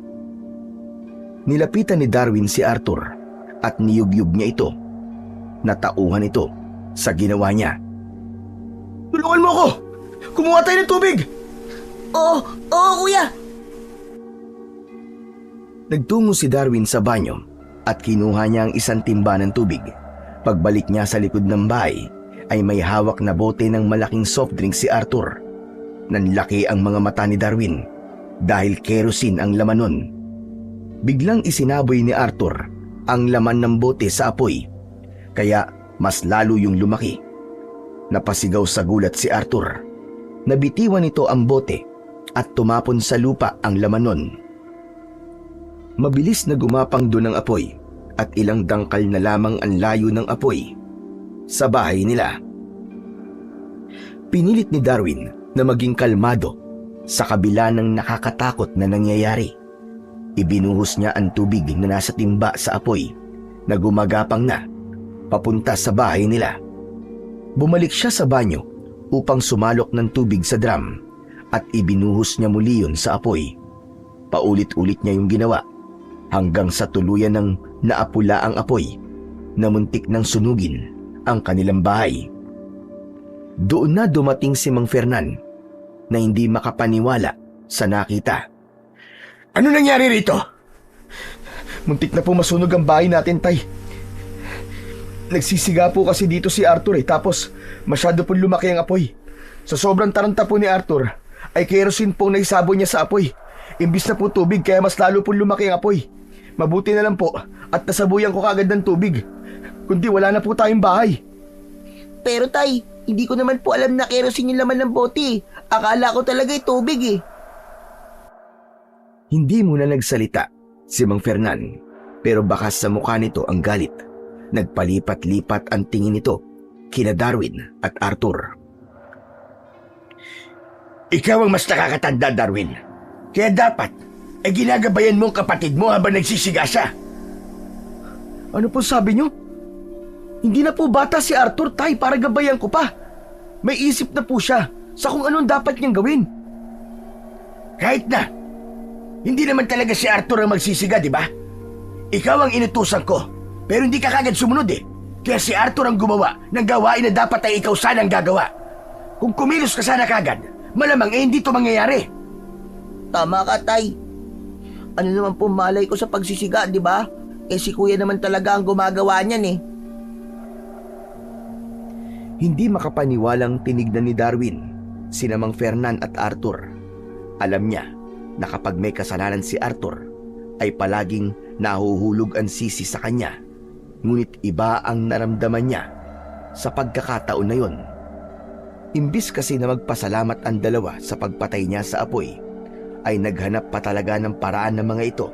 Nilapitan ni Darwin si Arthur at niyugyug niya ito. Natauhan ito sa ginawa niya. Tulungan mo ako! Kumuha tayo ng tubig! Oo, kuya! Nagtungo si Darwin sa banyo at kinuha niya ang isang timba ng tubig. Pagbalik niya sa likod ng bahay ay may hawak na bote ng malaking soft drink si Arthur. Nanlaki ang mga mata ni Darwin dahil kerosene ang laman nun. Biglang isinaboy ni Arthur ang laman ng bote sa apoy, kaya mas lalo yung lumaki. Napasigaw sa gulat si Arthur. Nabitiwan nito ang bote at tumapon sa lupa ang laman nun. Mabilis na gumapang doon ang apoy at ilang dangkal na lamang ang layo ng apoy sa bahay nila. Pinilit ni Darwin na maging kalmado sa kabila ng nakakatakot na nangyayari. Ibinuhos niya ang tubig na nasa timba sa apoy na gumagapang na papunta sa bahay nila. Bumalik siya sa banyo upang sumalok ng tubig sa drum at ibinuhos niya muli yun sa apoy. Paulit-ulit niya yung ginawa hanggang sa tuluyan ng naapula ang apoy na muntik ng sunugin ang kanilang bahay. Doon na dumating si Mang Fernan na hindi makapaniwala sa nakita. Ano nangyari rito? Muntik na po masunog ang bahay natin, tay. Nagsisiga po kasi dito si Arthur tapos masyado po lumaki ang apoy. Sa sobrang taranta po ni Arthur ay kerosene pong naisabo niya sa apoy. Imbis na po tubig kaya mas lalo po lumaki ang apoy. Mabuti na lang po at nasabuyan ko kagad ng tubig. Kundi wala na po tayong bahay. Pero tay, hindi ko naman po alam na kerosene yung laman ng bote. Akala ko talaga tubig eh. Hindi muna nagsalita si Mang Fernan, pero bakas sa mukha nito ang galit. Nagpalipat-lipat ang tingin nito kina Darwin at Arthur. Ikaw ang mas nakakatanda, Darwin. Kaya dapat ay ginagabayan mo ang kapatid mo habang nagsisigasa. Ano po sabi niyo? Hindi na po bata si Arthur, tay, para gabayan ko pa. May isip na po siya sa kung anong dapat niyang gawin. Kahit na, hindi naman talaga si Arthur ang magsisiga, di ba? Ikaw ang inutusan ko, pero hindi ka kagad sumunod eh. Kaya si Arthur ang gumawa ng gawain na dapat ay ikaw sana ang gagawa. Kung kumilos ka sana kagad, malamang hindi ito mangyayari. Tama ka, tay. Ano naman po malay ko sa pagsisiga, di ba? Eh si kuya naman talaga ang gumagawa niyan eh. Hindi makapaniwalang tinignan ni Darwin sina Mang Fernan at Arthur. Alam niya na kapag may kasalanan si Arthur ay palaging nahuhulog ang sisi sa kanya. Ngunit iba ang naramdaman niya sa pagkakataon na yon. Imbis kasi na magpasalamat ang dalawa sa pagpatay niya sa apoy, ay naghanap pa talaga ng paraan ng mga ito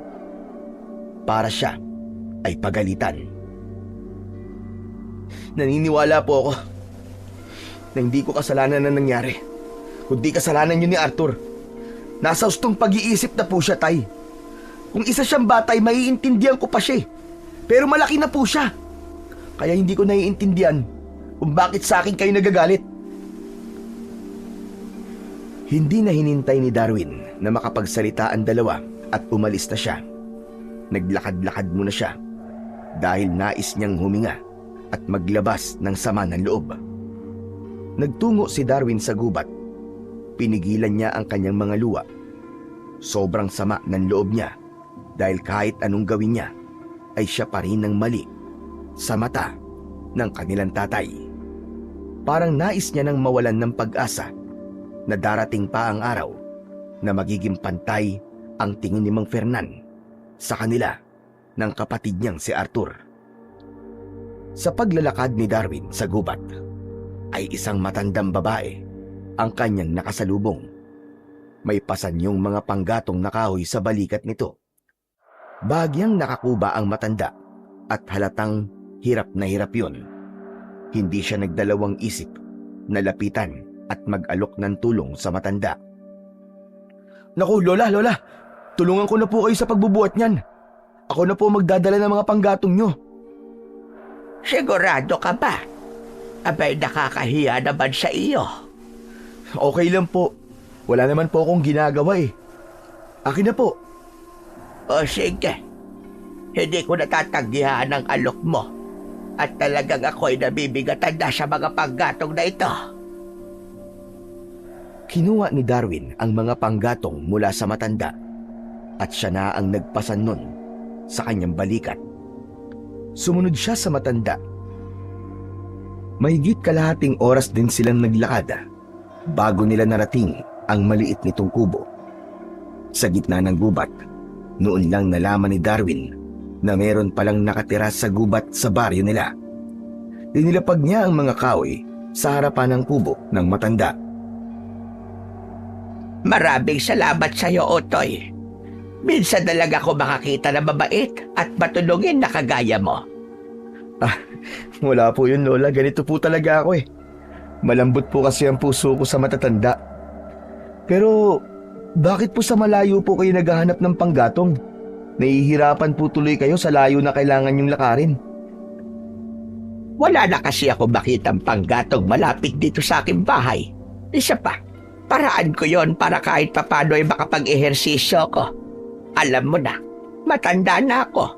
para siya ay pagalitan. Naniniwala po ako na hindi ko kasalanan na nangyari, kundi kasalanan yun ni Arthur. Nasa hustong pag-iisip na po siya, Tay. Kung isa siyang batay, maiintindihan ko pa siya. Pero malaki na po siya. Kaya hindi ko naiintindihan kung bakit sa akin kayo nagagalit. Hindi na hinintay ni Darwin na makapagsalita ang dalawa at umalis na siya. Naglakad-lakad muna siya dahil nais niyang huminga at maglabas ng sama ng loob. Nagtungo si Darwin sa gubat. Pinigilan niya ang kanyang mga luha. Sobrang sama ng loob niya dahil kahit anong gawin niya ay siya pa rin ang mali sa mata ng kanilang tatay. Parang nais niya nang mawalan ng pag-asa na darating pa ang araw na magiging pantay ang tingin ni Mang Fernan sa kanila ng kapatid niyang si Arthur. Sa paglalakad ni Darwin sa gubat ay isang matandang babae ang kanyang nakasalubong. May pasanyong mga panggatong na kahoy sa balikat nito. Bagyang nakakuba ang matanda at halatang hirap na hirap yun. Hindi siya nagdalawang isip na lapitan at mag-alok ng tulong sa matanda. Naku, Lola, tulungan ko na po kayo sa pagbubuhat niyan. Ako na po magdadala ng mga panggatong nyo. Sigurado ka ba? Abay, nakakahiya naman sa iyo. Okay lang po. Wala naman po akong ginagawa eh. Akin na po. O sige, hindi ko natatanggihan ang alok mo. At talagang ako'y nabibigatan na sa mga panggatong na ito. Kinuha ni Darwin ang mga panggatong mula sa matanda at siya na ang nagpasan nun sa kanyang balikat. Sumunod siya sa matanda. Mahigit kalahating oras din silang naglakad bago nila narating ang maliit nitong kubo. Sa gitna ng gubat, noon lang nalaman ni Darwin na meron palang nakatira sa gubat sa baryo nila. Inilapag niya ang mga kahoy sa harapan ng kubo ng matanda. Maraming salamat sa iyo, Otoy. Minsan talaga ako makakita na mabait at matulungin na kagaya mo. Wala po yun, Lola. Ganito po talaga ako eh. Malambot po kasi ang puso ko sa matatanda. Pero bakit po sa malayo po kayo naghahanap ng panggatong? Nahihirapan po tuloy kayo sa layo na kailangan yung lakarin. Wala na kasi ako makitang panggatong malapit dito sa aking bahay. Isa pa, paraan ko yon para kahit papano ay makapag-ehersisyo ko. Alam mo na, matanda na ako.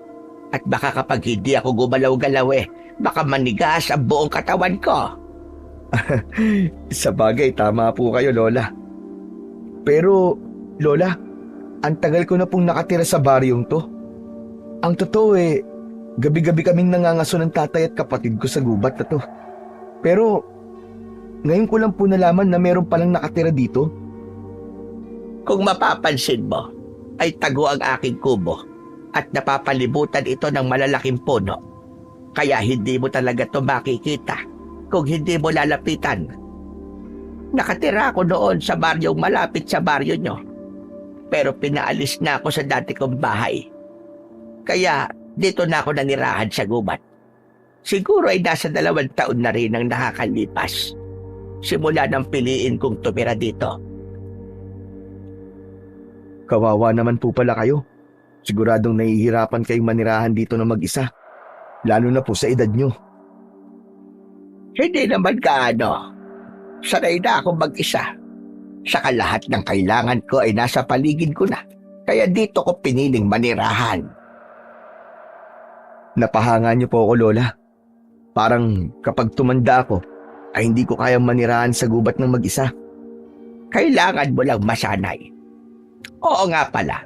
At baka kapag hindi ako gumalaw-galaw baka manigas ang buong katawan ko. Sa bagay, tama po kayo, Lola. Pero, Lola, ang tagal ko na pong nakatira sa baryong to. Ang totoo gabi-gabi kaming nangangaso ng tatay at kapatid ko sa gubat na to. Pero, ngayon ko lang po nalaman na meron palang nakatira dito. Kung mapapansin mo, ay tago ang aking kubo at napapalibutan ito ng malalaking puno. Kaya hindi mo talaga ito makikita kung hindi mo lalapitan. Nakatira ako noon sa baryong malapit sa baryo nyo. Pero pinaalis na ako sa dati kong bahay. Kaya dito na ako nanirahan sa gubat. Siguro ay nasa 2 taon na rin ang nakakalipas. Simula nang piliin kong tumira dito. Kawawa naman po pala kayo. Siguradong nahihirapan kayong manirahan dito na mag-isa. Lalo na po sa edad nyo. Hindi naman gaano. Sanay na akong mag-isa. Saka lahat ng kailangan ko ay nasa paligid ko na. Kaya dito ko piniling manirahan. Napahanga niyo po ako, Lola. Parang kapag tumanda ako, ay hindi ko kayang manirahan sa gubat ng mag-isa. Kailangan mo lang masanay. Oo nga pala.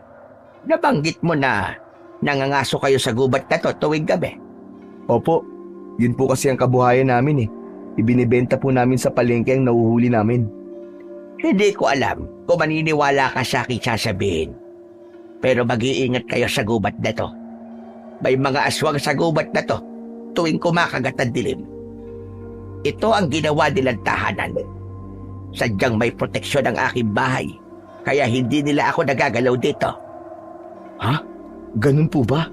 Nabanggit mo na nangangaso kayo sa gubat na to tuwing gabi. Opo, yun po kasi ang kabuhayan namin eh. Ibinibenta po namin sa palengke ang nahuhuli namin. Hindi ko alam kung maniniwala ka sa aking sasabihin. Pero mag-iingat kayo sa gubat na to. May mga aswang sa gubat na to tuwing kumakagat ang dilim. Ito ang ginawa nilang tahanan. Sadyang may proteksyon ang aking bahay kaya hindi nila ako nagagalaw dito. Ha? Ganun po ba?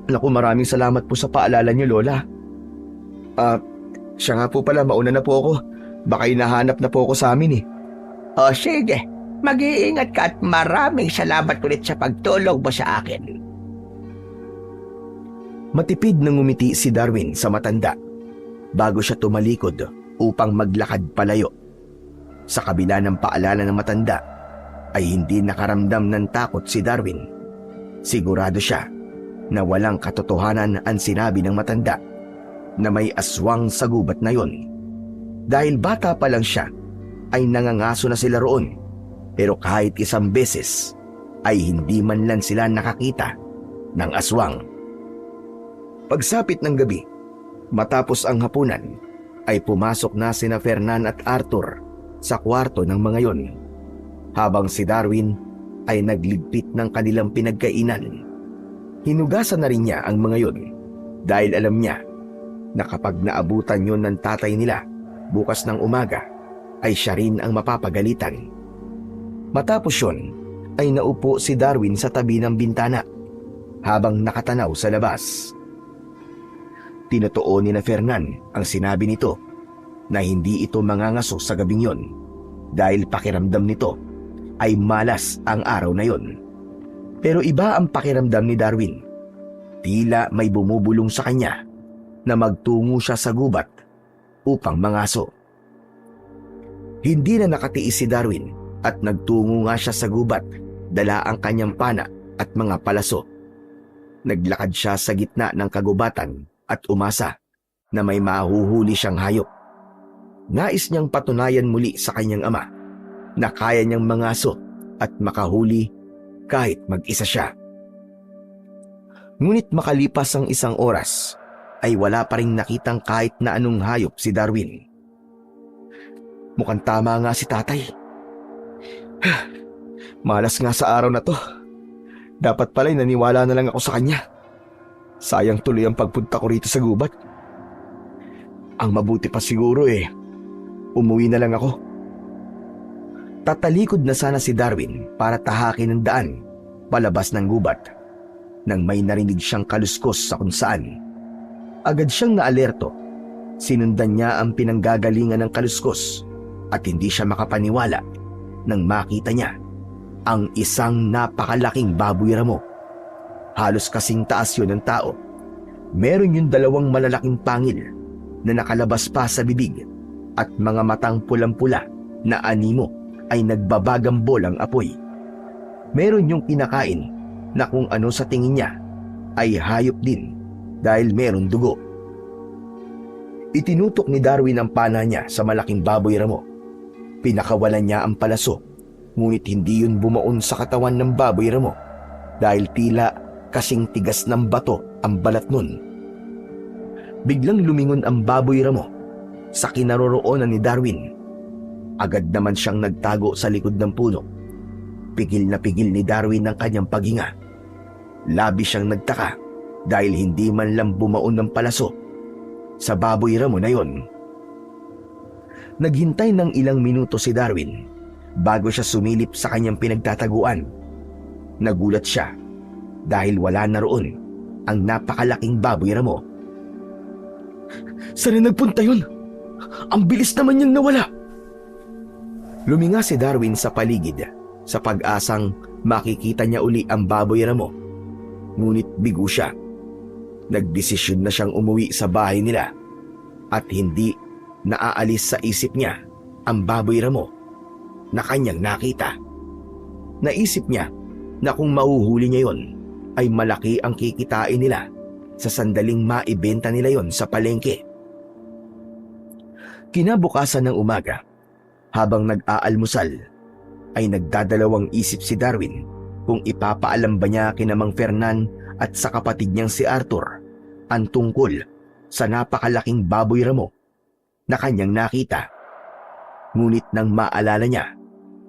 Naku, maraming salamat po sa paalala niyo, Lola. Siya nga po pala, mauna na po ako. Baka hinahanap na po ako sa amin eh. O sige, mag-iingat ka at maraming salamat ulit sa pagtulong mo sa akin. Matipid na ngumiti si Darwin sa matanda bago siya tumalikod upang maglakad palayo. Sa kabila ng paalala ng matanda ay hindi nakaramdam ng takot si Darwin. Sigurado siya na walang katotohanan ang sinabi ng matanda na may aswang sa gubat na yon. Dahil bata pa lang siya ay nangangaso na sila roon, pero kahit isang beses ay hindi man lang sila nakakita ng aswang. Pagsapit ng gabi, matapos ang hapunan, ay pumasok na sina Fernan at Arthur sa kwarto ng mga yon, habang si Darwin ay nagligpit ng kanilang pinagkainan. Hinugasan na rin niya ang mga yon dahil alam niya na kapag naabutan yon ng tatay nila bukas ng umaga ay siya rin ang mapapagalitan. Matapos yon ay naupo si Darwin sa tabi ng bintana habang nakatanaw sa labas. Tinotoo ni na Fernan ang sinabi nito na hindi ito mangangaso sa gabing yon dahil pakiramdam nito ay malas ang araw na yon. Pero iba ang pakiramdam ni Darwin. Tila may bumubulong sa kanya na magtungo siya sa gubat upang mangaso. Hindi na nakatiis si Darwin at nagtungo nga siya sa gubat, dala ang kanyang pana at mga palaso. Naglakad siya sa gitna ng kagubatan at umasa na may mahuhuli siyang hayop. Nais niyang patunayan muli sa kanyang ama na kaya niyang mangaso at makahuli kahit mag-isa siya. Ngunit makalipas ang isang oras ay wala pa rin nakitang kahit na anong hayop si Darwin. Mukhang tama nga si tatay. Malas nga sa araw na to. Dapat pala'y naniwala na lang ako sa kanya. Sayang tuloy ang pagpunta ko rito sa gubat. Ang mabuti pa siguro umuwi na lang ako. Tatalikod na sana si Darwin para tahakin ang daan palabas ng gubat nang may narinig siyang kaluskos sa kung saan. Agad siyang naalerto. Sinundan niya ang pinanggagalingan ng kaluskos at hindi siya makapaniwala nang makita niya ang isang napakalaking baboy ramo. Halos kasing taas yun ng tao. Meron yung dalawang malalaking pangil na nakalabas pa sa bibig at mga matang pulang-pula na animo ay nagbabagambol ang apoy. Meron yung kinakain na kung ano sa tingin niya ay hayop din dahil meron dugo. Itinutok ni Darwin ang pana niya sa malaking baboy ramo. Pinakawalan niya ang palaso, ngunit hindi yun bumaon sa katawan ng baboy ramo dahil tila kasing tigas ng bato ang balat nun. Biglang lumingon ang baboy ramo sa kinaroroonan ni Darwin. Agad naman siyang nagtago sa likod ng puno. Pigil na pigil ni Darwin ang kanyang paghinga. Labis siyang nagtaka dahil hindi man lang bumaon ng palaso sa baboy ramo na yon. Naghintay ng ilang minuto si Darwin bago siya sumilip sa kanyang pinagtataguan. Nagulat siya dahil wala na roon ang napakalaking baboy ramo. Saan na nagpunta yun? Ang bilis naman niyang nawala. Luminga si Darwin sa paligid sa pag-asang makikita niya uli ang baboy ramo. Ngunit bigo siya. Nagdesisyon na siyang umuwi sa bahay nila at hindi naaalis sa isip niya ang baboy ramo na kanyang nakita. Naisip niya na kung mahuhuli niya yon ay malaki ang kikitain nila sa sandaling maibenta nila yon sa palengke. Kinabukasan ng umaga, habang nag-aalmusal, ay nagdadalawang isip si Darwin kung ipapaalam ba niya kina Mang Fernan at sa kapatid niyang si Arthur ang tungkol sa napakalaking baboy ramo na kanyang nakita. Ngunit nang maalala niya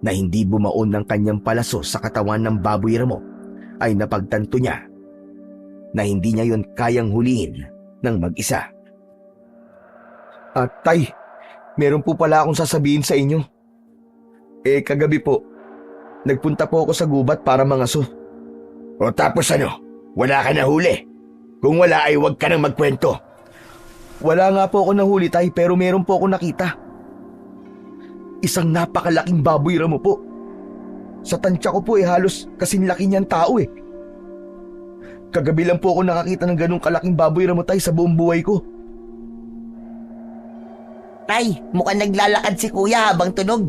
na hindi bumaon ng kanyang palaso sa katawan ng baboy ramo, ay napagtanto niya na hindi niya yon kayang hulihin ng mag-isa. Tay, meron po pala akong sasabihin sa inyo. Kagabi po, Nagpunta po ako sa gubat para mangaso. O tapos ano? Wala ka nahuli. Kung wala ay huwag ka nang magkwento. Wala nga po ako nahuli, Tay, pero meron po ako nakita. Isang napakalaking baboy ramo po. Sa tansya ko po halos kasing laki niyang tao eh. Kagabi lang po ako nakakita ng ganung kalaking baboy ramo, Tay, sa buong buhay ko. Tay, mukhang naglalakad si kuya habang tunog.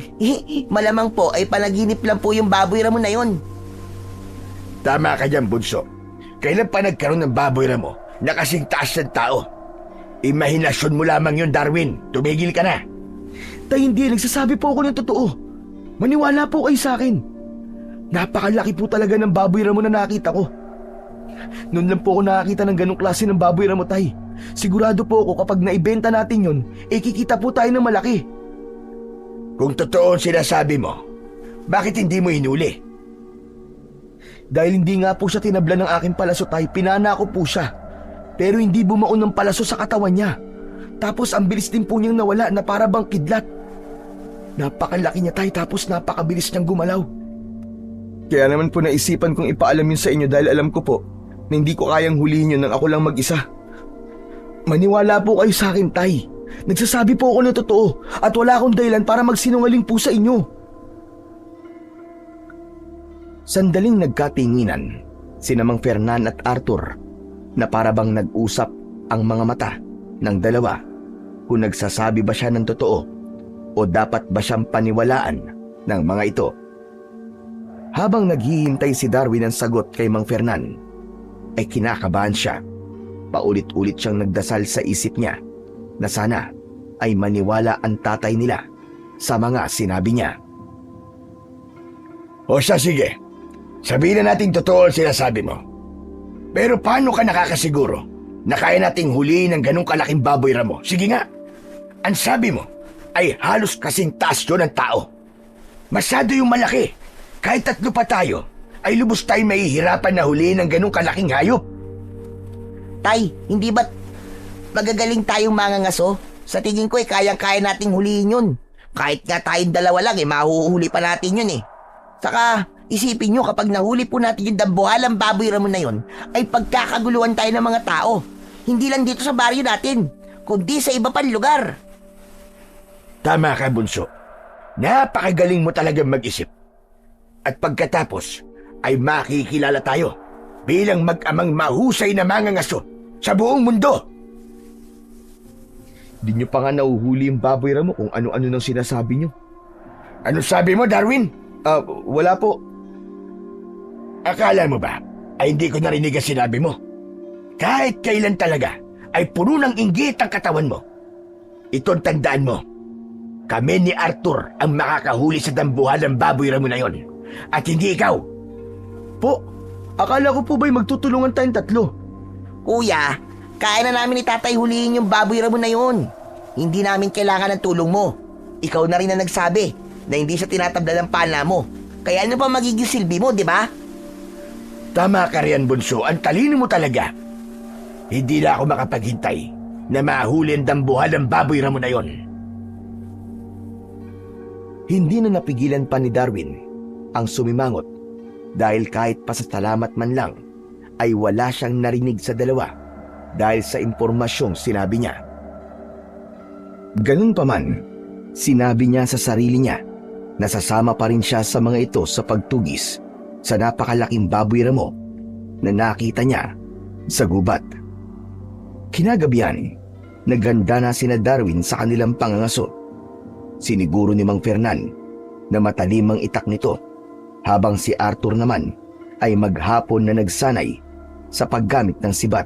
Malamang po ay panaginip lang po yung baboy ramo na yon. Tama ka dyan, Bunso. Kailan pa nagkaroon ng baboy ramo na kasing taas ng tao? Imahinasyon mo lamang yun, Darwin. Tumigil ka na. Tay, hindi. Nagsasabi po ako ng totoo. Maniwala po kayo sa akin. Napakalaki po talaga ng baboy ramo na nakita ko. Noon lang po ako nakakita ng ganong klase ng baboy ramo, Tay. Sigurado po ako kapag naibenta natin yun, kikita po tayo ng malaki. Kung totoo ang sinasabi mo, bakit hindi mo hinuli? Dahil hindi nga po siya tinabla ng aking palaso, Tay, pinana ko po siya. Pero hindi bumaon ng palaso sa katawan niya. Tapos ang bilis din po niyang nawala na para bang kidlat. Napakalaki niya, Tay, tapos napakabilis niyang gumalaw. Kaya naman po naisipan kong ipaalam yun sa inyo dahil alam ko po na hindi ko kayang hulihin yun nang ako lang mag-isa. Maniwala po kayo sa akin, Tay. Nagsasabi po ako ng totoo at wala akong dahilan para magsinungaling po sa inyo. Sandaling nagkatinginan sina Mang Fernan at Arthur na para bang nag-usap ang mga mata ng dalawa kung nagsasabi ba siya ng totoo o dapat ba siyang paniwalaan ng mga ito. Habang naghihintay si Darwin ng sagot kay Mang Fernan, ay kinakabahan siya. Paulit-ulit siyang nagdasal sa isip niya na sana ay maniwala ang tatay nila sa mga sinabi niya. O siya, sige. Sabihin na natin totoo ang sinasabi mo. Pero paano ka nakakasiguro na kaya nating huliin ng ganong kalaking baboy ramo? Sige nga. Ang sabi mo ay halos kasing taas yun ng tao. Masyado yung malaki. Kahit 3 pa tayo, ay lubos tayo mahihirapan na huliin ng ganong kalaking hayop. Tay, hindi ba't magagaling tayong mangangaso? Sa tingin ko kayang-kaya nating huliin yun. Kahit nga tayong dalawa lang mahuhuli pa natin yun eh. Saka, isipin nyo kapag nahuli po natin yung dambuhalang baboy ramo na yun, ay pagkakaguluhan tayo ng mga tao. Hindi lang dito sa baryo natin, kundi sa iba pang lugar. Tama ka, Bunso. Napakagaling mo talagang mag-isip. At pagkatapos, ay makikilala tayo bilang mag-amang mahusay na mangangaso sa buong mundo. Di nyo pa nga nauhuli yung baboy ramo kung ano-ano nang sinasabi nyo. Ano sabi mo, Darwin? Wala po. Akala mo ba ay hindi ko narinig ang sinabi mo? Kahit kailan talaga ay puno ng inggit ang katawan mo. Ito'ng tandaan mo. Kami ni Arthur ang makakahuli sa dambuhalang baboy ramo na yon. At hindi ikaw. Po, akala ko po ba'y magtutulungan tayong 3? Kuya, kaya na namin ni tatay huliin yung baboy ramo na yun. Hindi namin kailangan ng tulong mo. Ikaw na rin na nagsabi na hindi siya tinatabla ng pana mo. Kaya ano pa magiging silbi mo, di ba? Tama ka riyan, Bunso. Ang talino mo talaga. Hindi na ako makapaghintay na mahuli ang dambuhalang baboy ramo na yon. Hindi na napigilan pa ni Darwin ang sumimangot dahil kahit pasasalamat man lang ay wala siyang narinig sa dalawa dahil sa impormasyong sinabi niya. Ganun pa man, sinabi niya sa sarili niya na sasama pa rin siya sa mga ito sa pagtugis sa napakalaking baboy ramo na nakita niya sa gubat. Kinagabihan, naghanda na sina Darwin sa kanilang pangangaso. Siniguro ni Mang Fernan na matalim ang itak nito habang si Arthur naman ay maghapon na nagsanay sa paggamit ng sibat.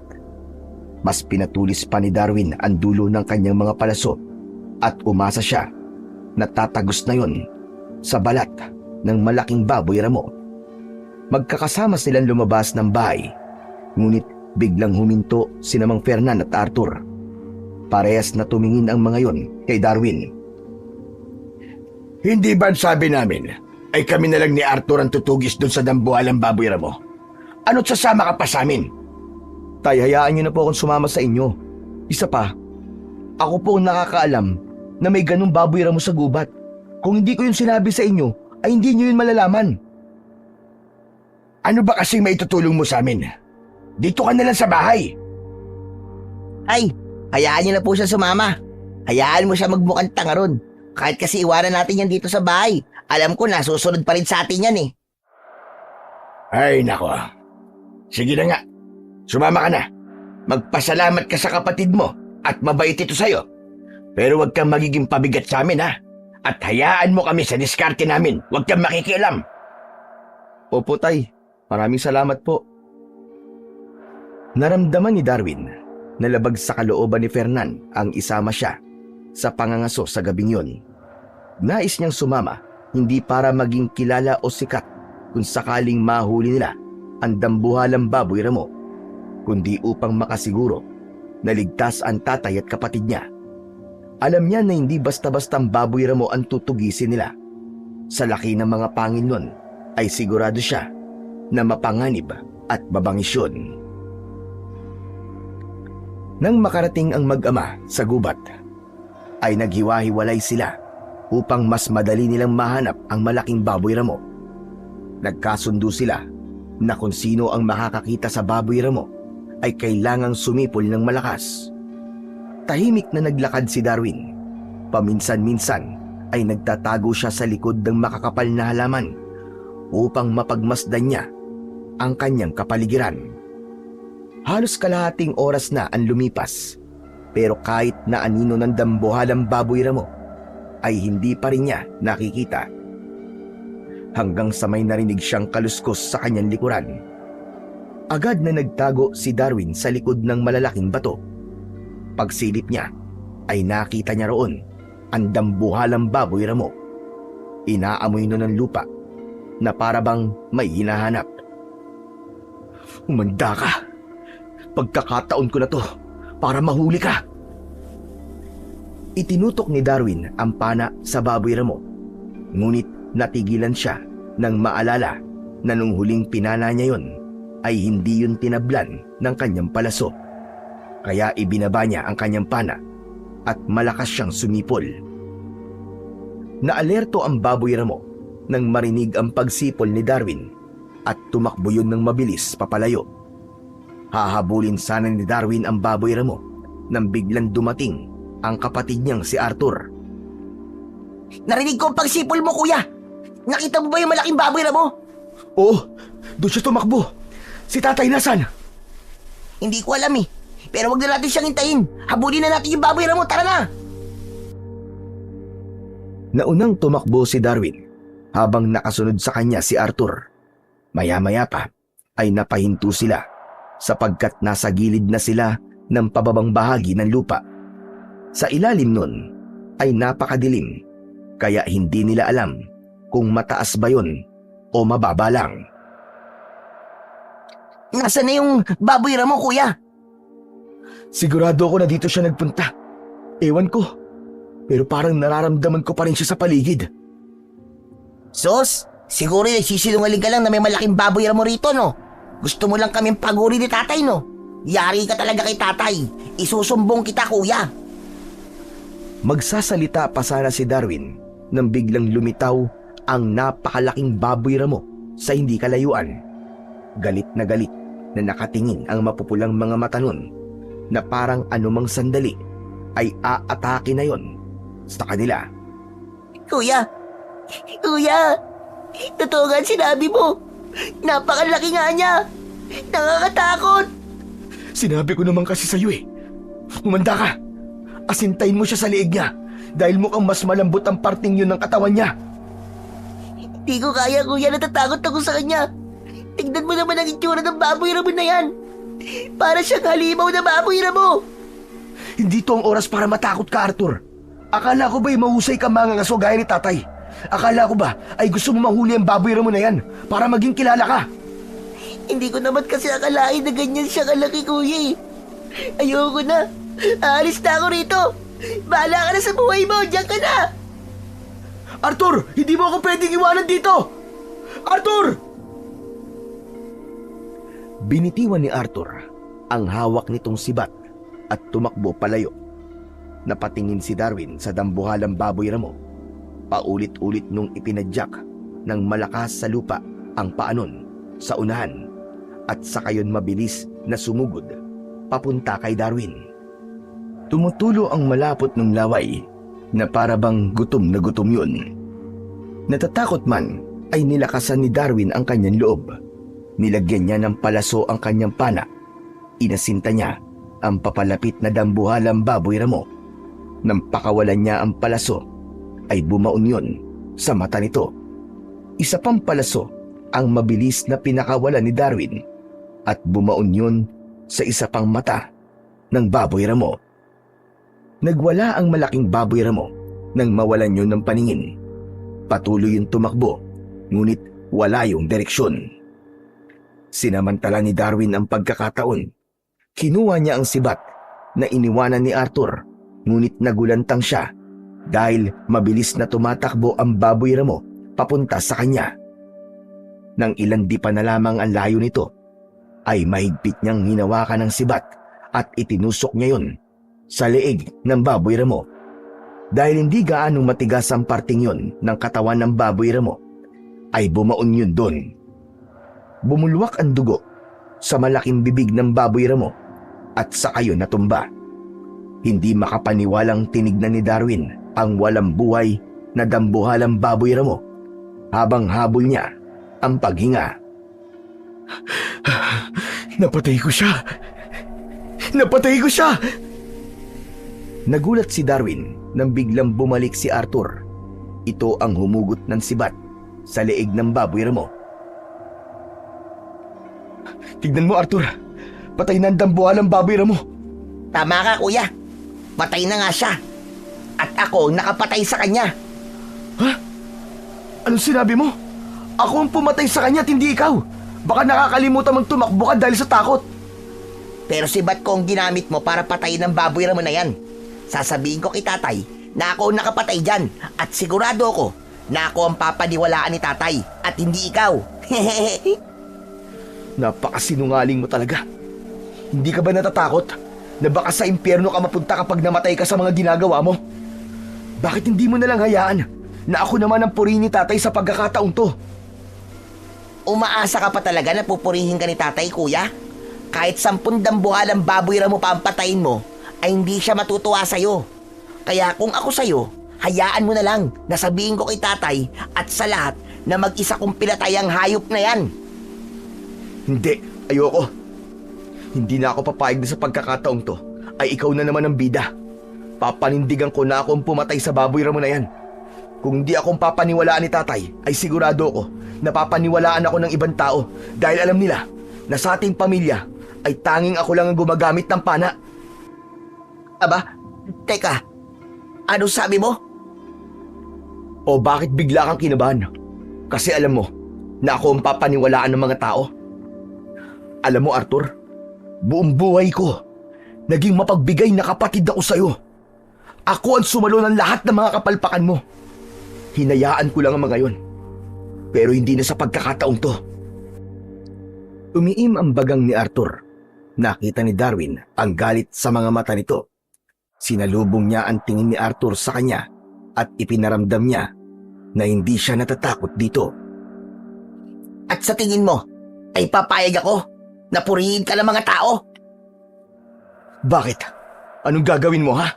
Mas pinatulis pa ni Darwin ang dulo ng kanyang mga palaso at umasa siya na tatagos na yon sa balat ng malaking baboy ramo. Magkakasama silang lumabas ng bahay, ngunit biglang huminto sina Mang Fernan at Arthur. Parehas na tumingin ang mga yon kay Darwin. Hindi ba sabi namin ay kami na lang ni Arthur ang tutugis doon sa dambuhalang baboy ramo? Ano't sasama ka pa sa amin? Tay, hayaan niyo na po akong sumama sa inyo. Isa pa, ako po ang nakakaalam na may ganung baboy ramo sa gubat. Kung hindi ko yun sinabi sa inyo, ay hindi niyo yun malalaman. Ano ba kasing maitutulong mo sa amin? Dito ka na lang sa bahay. Ay, hayaan niyo na po siya sumama. Hayaan mo siya magmukhang tanga ron. Kahit kasi iwanan natin yan dito sa bahay. Alam ko na susunod pa rin sa atin yan eh. Ay, nako. Sige na nga. Sumama ka na. Magpasalamat ka sa kapatid mo at mabait ito sa'yo. Pero huwag kang magiging pabigat sa amin, ha? At hayaan mo kami sa diskarte namin. Huwag kang makikialam. Opo, Tay. Maraming salamat po. Naramdaman ni Darwin na labag sa kalooban ni Fernan ang isama siya sa pangangaso sa gabing yun. Nais niyang sumama hindi para maging kilala o sikat kung sakaling mahuli nila ang dambuhalang baboy ramo, kundi upang makasiguro na ligtas ang tatay at kapatid niya. Alam niya na hindi basta-bastang baboy ramo ang tutugisin nila. Sa laki ng mga pangin nun ay sigurado siya na mapanganib at babangis yun. Nang makarating ang mag-ama sa gubat, ay naghiwa-hiwalay sila upang mas madali nilang mahanap ang malaking baboy ramo. Nagkasundo sila na kung sino ang makakakita sa baboy ramo ay kailangang sumipol ng malakas. Tahimik na naglakad si Darwin. Paminsan-minsan ay nagtatago siya sa likod ng makakapal na halaman upang mapagmasdan niya ang kanyang kapaligiran. Halos kalahating oras na ang lumipas, pero kahit na anino ng dambuhalang baboy ramo ay hindi pa rin niya nakikita. Hanggang sa may narinig siyang kaluskos sa kanyang likuran. Agad na nagtago si Darwin sa likod ng malalaking bato. Pagsilip niya ay nakita niya roon ang dambuhalang baboy ramo. Inaamoy na ng lupa na parabang may hinahanap. Umanda ka! Pagkakataon ko na to para mahuli ka! Itinutok ni Darwin ang pana sa baboy ramo. Ngunit natigilan siya nang maalala na nung huling pinana niya yon ay hindi yun tinablan ng kanyang palaso. Kaya ibinaba niya ang kanyang pana at malakas siyang sumipol. Naalerto ang baboy ramo nang marinig ang pagsipol ni Darwin at tumakbo yun ng mabilis papalayo. Hahabulin sana ni Darwin ang baboy ramo nang biglang dumating ang kapatid niyang si Arthur. Narinig ko ang pagsipol mo, kuya. Nakita mo ba yung malaking baboy ramo? Oo, doon siya tumakbo. Si tatay nasan? Hindi ko alam eh. Pero wag na natin siyang hintayin. Habulin na natin yung baboy ramo. Tara na! Naunang tumakbo si Darwin habang nakasunod sa kanya si Arthur. Maya-maya pa ay napahinto sila sapagkat nasa gilid na sila ng pababang bahagi ng lupa. Sa ilalim nun ay napakadilim kaya hindi nila alam kung mataas ba yun o mababa lang. Nasaan na yung baboy ramo, kuya? Sigurado ako na dito siya nagpunta. Ewan ko, pero parang nararamdaman ko pa rin siya sa paligid. Sos, siguro nagsisinungaling ka lang na may malaking baboy ramo rito, no? Gusto mo lang kaming paguri ni tatay, no? Yari ka talaga kay tatay. Isusumbong kita, kuya. Magsasalita pa sana si Darwin nang biglang lumitaw ang napakalaking baboy ramo sa hindi kalayuan. Galit na nakatingin ang mapupulang mga mata nun na parang anumang sandali ay aatake na yon sa kanila. Kuya! Totoo nga sinabi mo. Napakalaki nga niya. Nakakatakot. Sinabi ko naman kasi sa'yo eh. Umanda ka. Asintayin mo siya sa liig niya dahil mukhang mas malambot ang parting yun ng katawan niya. Hindi ko kaya, kuya. Natatakot ako sa kanya. Tignan mo naman ang itsura ng baboy ramo na yan. Para siyang halimaw na baboy ramo. Hindi to ang oras para matakot ka, Arthur. Akala ko ba'y mahusay ka mangangaso gaya ni tatay? Akala ko ba ay gusto mo mahuli ang baboy ramo na yan para maging kilala ka? Hindi ko naman kasi akalain na ganyan siya kalaki, kuya eh. Ayoko na. Aalis na ako rito. Bahala ka na sa buhay mo. Diyan ka na. Arthur! Hindi mo ako pwedeng iwanan dito! Arthur! Binitiwan ni Arthur ang hawak nitong sibat at tumakbo palayo. Napatingin si Darwin sa dambuhalang baboy ramo. Paulit-ulit nung ipinadyak ng malakas sa lupa ang paanon sa unahan at saka yun mabilis na sumugod papunta kay Darwin. Tumutulo ang malapot ng laway na parabang gutom na gutom yun. Natatakot man ay nilakasan ni Darwin ang kanyang loob. Nilagyan niya ng palaso ang kanyang pana. Inasinta niya ang papalapit na dambuhalang baboy ramo. Nang pakawalan niya ang palaso, ay bumaon yun sa mata nito. Isa pang palaso ang mabilis na pinakawalan ni Darwin at bumaon yun sa isa pang mata ng baboy ramo. Nagwala ang malaking baboy ramo nang mawalan yun ng paningin. Patuloy yung tumakbo, ngunit wala yung direksyon. Sinamantala ni Darwin ang pagkakataon. Kinuha niya ang sibat na iniwanan ni Arthur, ngunit nagulantang siya dahil mabilis na tumatakbo ang baboy ramo papunta sa kanya. Nang ilang dipa na lamang ang layo nito, ay mahigpit niyang hinawakan ang sibat at itinusok niya yun sa leeg ng baboy ramo. Dahil hindi gaanong matigas ang parting yun ng katawan ng baboy ramo, ay bumaon yun doon. Bumulwak ang dugo sa malaking bibig ng baboy ramo at saka yun natumba. Hindi makapaniwalang tinignan ni Darwin ang walang buhay na dambuhalang baboy ramo habang habol niya ang paghinga. Napatay ko siya! Napatay ko siya! Nagulat si Darwin nang biglang bumalik si Arthur. Ito ang humugot ng sibat sa leeg ng baboy ramo. Tignan mo, Arthur. Patay na ang dambuhalang baboy ramo. Tama ka, kuya. Patay na nga siya. At ako nakapatay sa kanya. Ha? Anong sinabi mo? Ako ang pumatay sa kanya at hindi ikaw. Baka nakakalimutan mong tumakbo ka dahil sa takot. Pero sibat ko ang ginamit mo para patayin ang baboy ramo na yan. Sasabihin ko kay tatay na ako ang nakapatay dyan at sigurado ako na ako ang papaniwalaan ni tatay at hindi ikaw. Napakasinungaling mo talaga. Hindi ka ba natatakot na baka sa impyerno ka mapunta kapag namatay ka sa mga ginagawa mo? Bakit hindi mo nalang hayaan na ako naman ang purihin ni tatay sa pagkakataong to? Umaasa ka pa talaga na pupurihin ka ni tatay, kuya? Kahit 10 dambuhalang baboy ramo pa ang patayin mo, ay hindi siya matutuwa sa'yo. Kaya kung ako sa'yo, hayaan mo na lang na sabihin ko kay tatay at sa lahat na mag-isa kong pinatay ang hayop na yan. Hindi, ayoko. Hindi na ako papayag na sa pagkakataong to ay ikaw na naman ang bida. Papanindigan ko na akong pumatay sa baboy ramo na yan. Kung hindi akong papaniwalaan ni tatay, ay sigurado ko na papaniwalaan ako ng ibang tao dahil alam nila na sa ating pamilya ay tanging ako lang ang gumagamit ng pana. Aba, teka, ano sabi mo? O bakit bigla kang kinabahan? Kasi alam mo na ako ang papaniwalaan ng mga tao. Alam mo, Arthur, buong buhay ko, naging mapagbigay na kapatid ako sa'yo. Ako ang sumalo ng lahat ng mga kapalpakan mo. Hinayaan ko lang ang mga yon. Pero hindi na sa pagkakataong to. Umiim ang bagang ni Arthur. Nakita ni Darwin ang galit sa mga mata nito. Sinalubong niya ang tingin ni Arthur sa kanya at ipinaramdam niya na hindi siya natatakot dito. At sa tingin mo, ay papayag ako na purihin ka ng mga tao? Bakit? Anong gagawin mo, ha?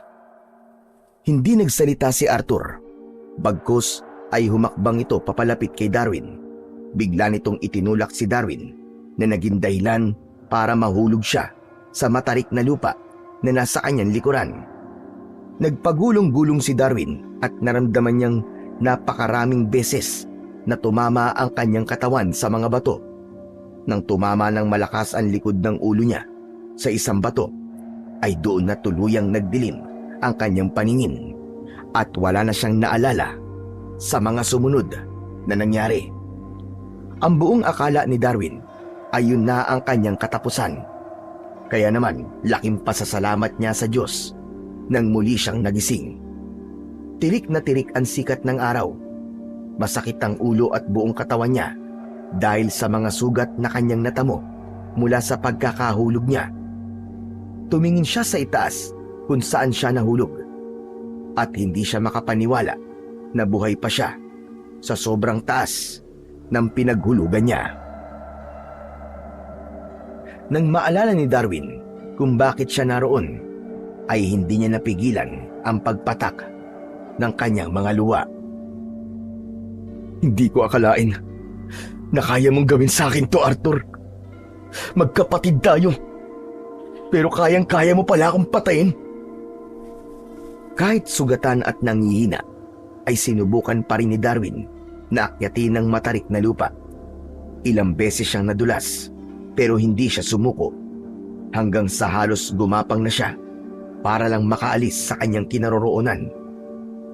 Hindi nagsalita si Arthur. Bagkus ay humakbang ito papalapit kay Darwin. Bigla nitong itinulak si Darwin na naging dahilan para mahulog siya sa matarik na lupa na nasa kanyang likuran. Nagpagulong-gulong si Darwin at naramdaman niyang napakaraming beses na tumama ang kanyang katawan sa mga bato. Nang tumama ng malakas ang likod ng ulo niya sa isang bato, ay doon na tuluyang nagdilim ang kanyang paningin at wala na siyang naalala sa mga sumunod na nangyari. Ang buong akala ni Darwin ay yun na ang kanyang katapusan. Kaya naman, laking pasasalamat niya sa Diyos nang muli siyang nagising. Tirik na tirik ang sikat ng araw. Masakit ang ulo at buong katawan niya dahil sa mga sugat na kanyang natamo mula sa pagkakahulog niya. Tumingin siya sa itaas kung saan siya nahulog at hindi siya makapaniwala na buhay pa siya sa sobrang taas ng pinaghulugan niya. Nang maalala ni Darwin kung bakit siya naroon, ay hindi niya napigilan ang pagpatak ng kanyang mga luha. Hindi ko akalain na kaya mong gawin sa akin to, Arthur. Magkapatid tayo. Pero kayang-kaya mo pala akong patayin. Kahit sugatan at nangihina, ay sinubukan pa rin ni Darwin na akyatin ng matarik na lupa. Ilang beses siyang nadulas, pero hindi siya sumuko hanggang sa halos gumapang na siya para lang makaalis sa kanyang kinaroroonan.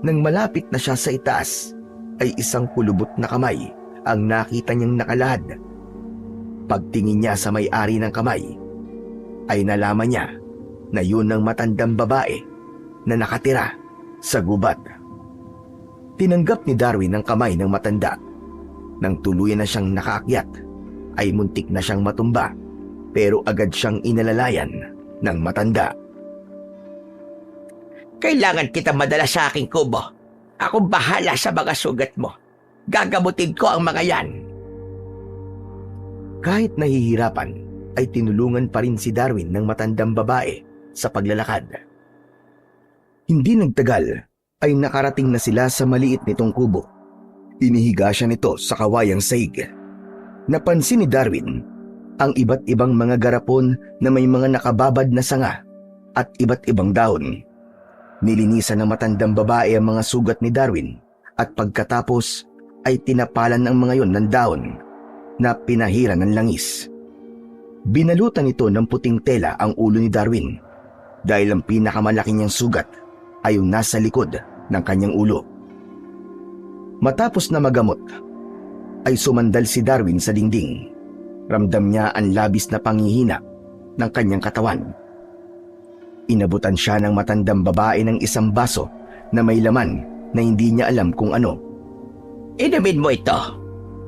Nang malapit na siya sa itaas, ay isang kulubot na kamay ang nakita niyang nakalahad. Pagtingin niya sa may-ari ng kamay, ay nalaman niya na yun ang matandang babae na nakatira sa gubat. Tinanggap ni Darwin ang kamay ng matanda. Nang tuluyan na siyang nakaakyat, ay muntik na siyang matumba, pero agad siyang inalalayan ng matanda. Kailangan kita madala sa aking kubo. Ako bahala sa mga sugat mo. Gagamutin ko ang mga yan. Kahit nahihirapan, ay tinulungan pa rin si Darwin ng matandang babae sa paglalakad. Hindi nagtagal, ay nakarating na sila sa maliit nitong kubo. Inihiga siya nito sa kawayang saig. Napansin ni Darwin ang iba't ibang mga garapon na may mga nakababad na sanga at iba't ibang dahon. Nilinisan ng matandang babae ang mga sugat ni Darwin at pagkatapos ay tinapalan ng mga yon ng dahon na pinahiran ng langis. Binalutan nito ng puting tela ang ulo ni Darwin dahil ang pinakamalaki niyang sugat ay yung nasa likod ng kanyang ulo. Matapos na magamot, ay sumandal si Darwin sa dingding. Ramdam niya ang labis na panghihina ng kanyang katawan. Inabutan siya ng matandang babae ng isang baso na may laman na hindi niya alam kung ano. Inumin mo ito.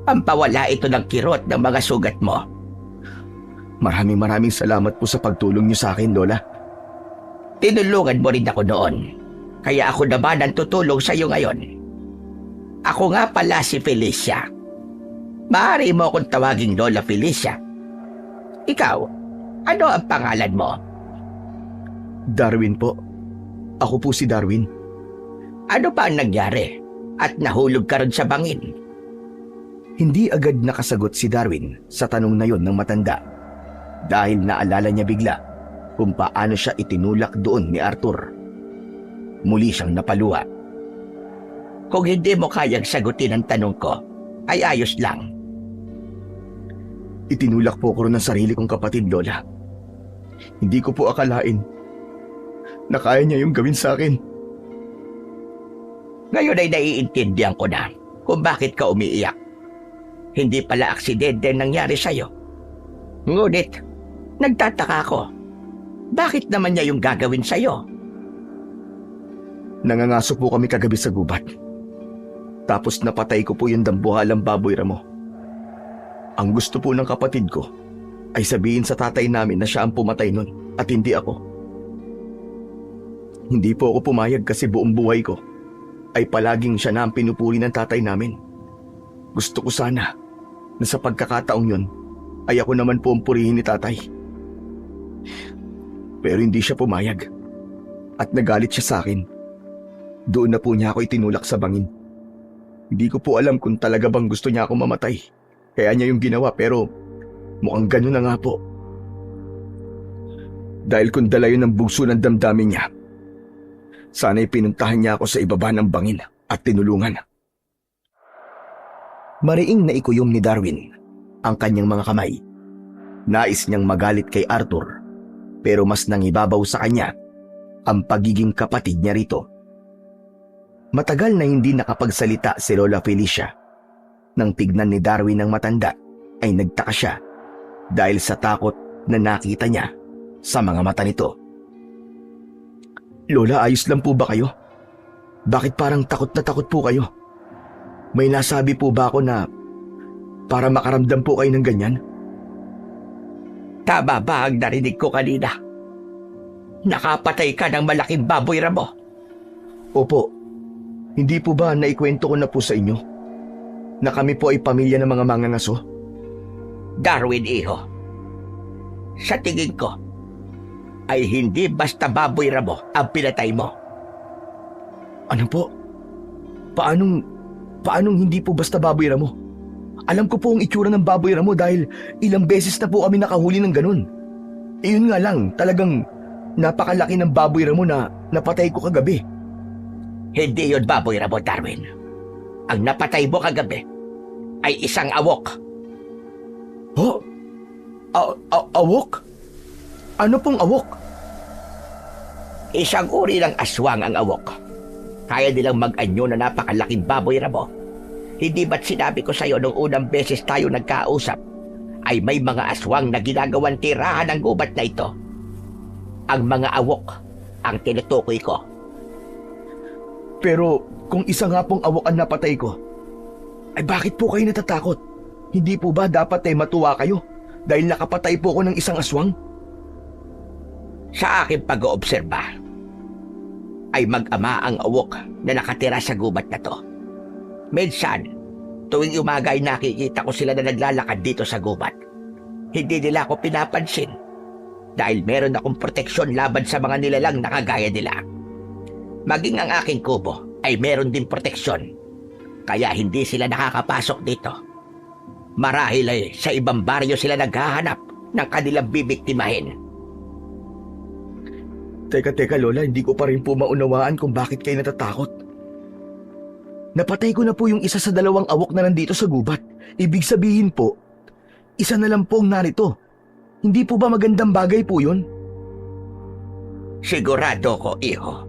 Pampawala ito ng kirot ng mga sugat mo. Maraming salamat po sa pagtulong niyo sa akin, Lola. Tinulungan mo rin ako noon. Kaya ako naman ang tutulong sa iyo ngayon. Ako nga pala si Felicia. Maaari mo akong tawaging Lola Felicia. Ikaw, ano ang pangalan mo? Darwin po. Ako po si Darwin. Ano pa ang nangyari? At nahulog ka rin sa bangin? Hindi agad nakasagot si Darwin sa tanong na yon ng matanda dahil naalala niya bigla kung paano siya itinulak doon ni Arthur. Muli siyang napaluha. Kung hindi mo kayang sagutin ang tanong ko, ay ayos lang. Itinulak po ko rin ang sarili kong kapatid, Lola. Hindi ko po akalain na kaya niya yung gawin sa akin. Ngayon ay naiintindihan ko na kung bakit ka umiiyak. Hindi pala aksidente nangyari sa'yo. Ngunit, nagtataka ako. Bakit naman niya yung gagawin sa'yo? Nangangaso po kami kagabi sa gubat. Tapos napatay ko po yung dambuhalang baboy ramo. Ang gusto po ng kapatid ko ay sabihin sa tatay namin na siya ang pumatay nun at hindi ako. Hindi po ako pumayag kasi buong buhay ko ay palaging siya na ang pinupuri ng tatay namin. Gusto ko sana na sa pagkakataong yun ay ako naman po ang purihin ni tatay. Pero hindi siya pumayag at nagalit siya sa akin. Doon na po niya ako itinulak sa bangin. Hindi ko po alam kung talaga bang gusto niya akong mamatay. Kaya niya yung ginawa pero mukhang ganun na nga po. Dahil kung dala yun ang bugso ng damdamin niya, sana'y pinuntahan niya ako sa ibaba ng bangin at tinulungan. Mariing na ikuyom ni Darwin ang kanyang mga kamay. Nais niyang magalit kay Arthur pero mas nangibabaw sa kanya ang pagiging kapatid niya rito. Matagal na hindi nakapagsalita si Lola Felicia. Nang tignan ni Darwin ang matanda ay nagtaka siya dahil sa takot na nakita niya sa mga mata nito. Lola, ayos lang po ba kayo? Bakit parang takot na takot po kayo? May nasabi po ba ako na para makaramdam po kayo ng ganyan? Tama ba ang narinig ko kanina? Nakapatay ka ng malaking baboy ramo. Opo. Hindi po ba naikwento ko na po sa inyo na kami po ay pamilya ng mga mangangaso? Darwin, iho. Sa tingin ko, ay hindi basta baboy ramo ang pinatay mo. Ano po? Paanong hindi po basta baboy ramo? Alam ko po ang itsura ng baboy ramo dahil ilang beses na po kami nakahuli ng ganun. Yun nga lang, talagang napakalaki ng baboy ramo na napatay ko kagabi. Hindi yun baboy ramo, Darwin. Ang napatay mo kagabi ay isang awok. Ho? Awok? Ano pong awok? Isang uri ng aswang ang awok. Kaya nilang mag-anyo na napakalaking baboy ramo. Hindi ba't sinabi ko sa'yo nung unang beses tayo nagkausap ay may mga aswang na ginagawang tirahan ng gubat na ito? Ang mga awok ang tinutukoy ko. Pero kung isa nga pong awok ang napatay ko, ay bakit po kayo natatakot? Hindi po ba dapat ay matuwa kayo dahil nakapatay po ko ng isang aswang? Sa aking pag-oobserba, ay mag-ama ang awok na nakatira sa gubat na to. Minsan, tuwing umaga ay nakikita ko sila na naglalakad dito sa gubat. Hindi nila ako pinapansin dahil meron akong proteksyon laban sa mga nilalang na kagaya nila. Maging ang aking kubo ay meron din proteksyon, kaya hindi sila nakakapasok dito. Marahil ay sa ibang baryo sila naghahanap ng kanilang bibiktimahin. Teka Lola, hindi ko pa rin po maunawaan kung bakit kayo natatakot. Napatay ko na po yung isa sa dalawang awok na nandito sa gubat. Ibig sabihin po, isa na lang po ang narito. Hindi po ba magandang bagay po yun? Sigurado ko, iho,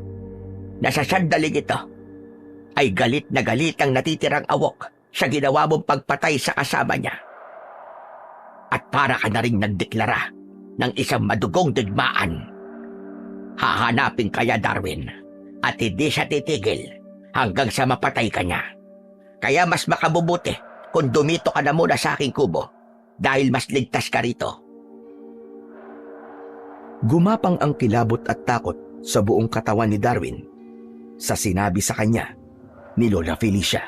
na sa sandaling ito ay galit na galit ang natitirang awok sa ginawa mong pagpatay sa kasama niya. At para ka na rin nagdeklara ng isang madugong digmaan. Hahanapin kaya, Darwin, at hindi siya titigil hanggang sa mapatay ka niya. Kaya mas makabubuti kung dumito ka na muna sa aking kubo dahil mas ligtas ka rito. Gumapang ang kilabot at takot sa buong katawan ni Darwin sa sinabi sa kanya ni Lola Felicia.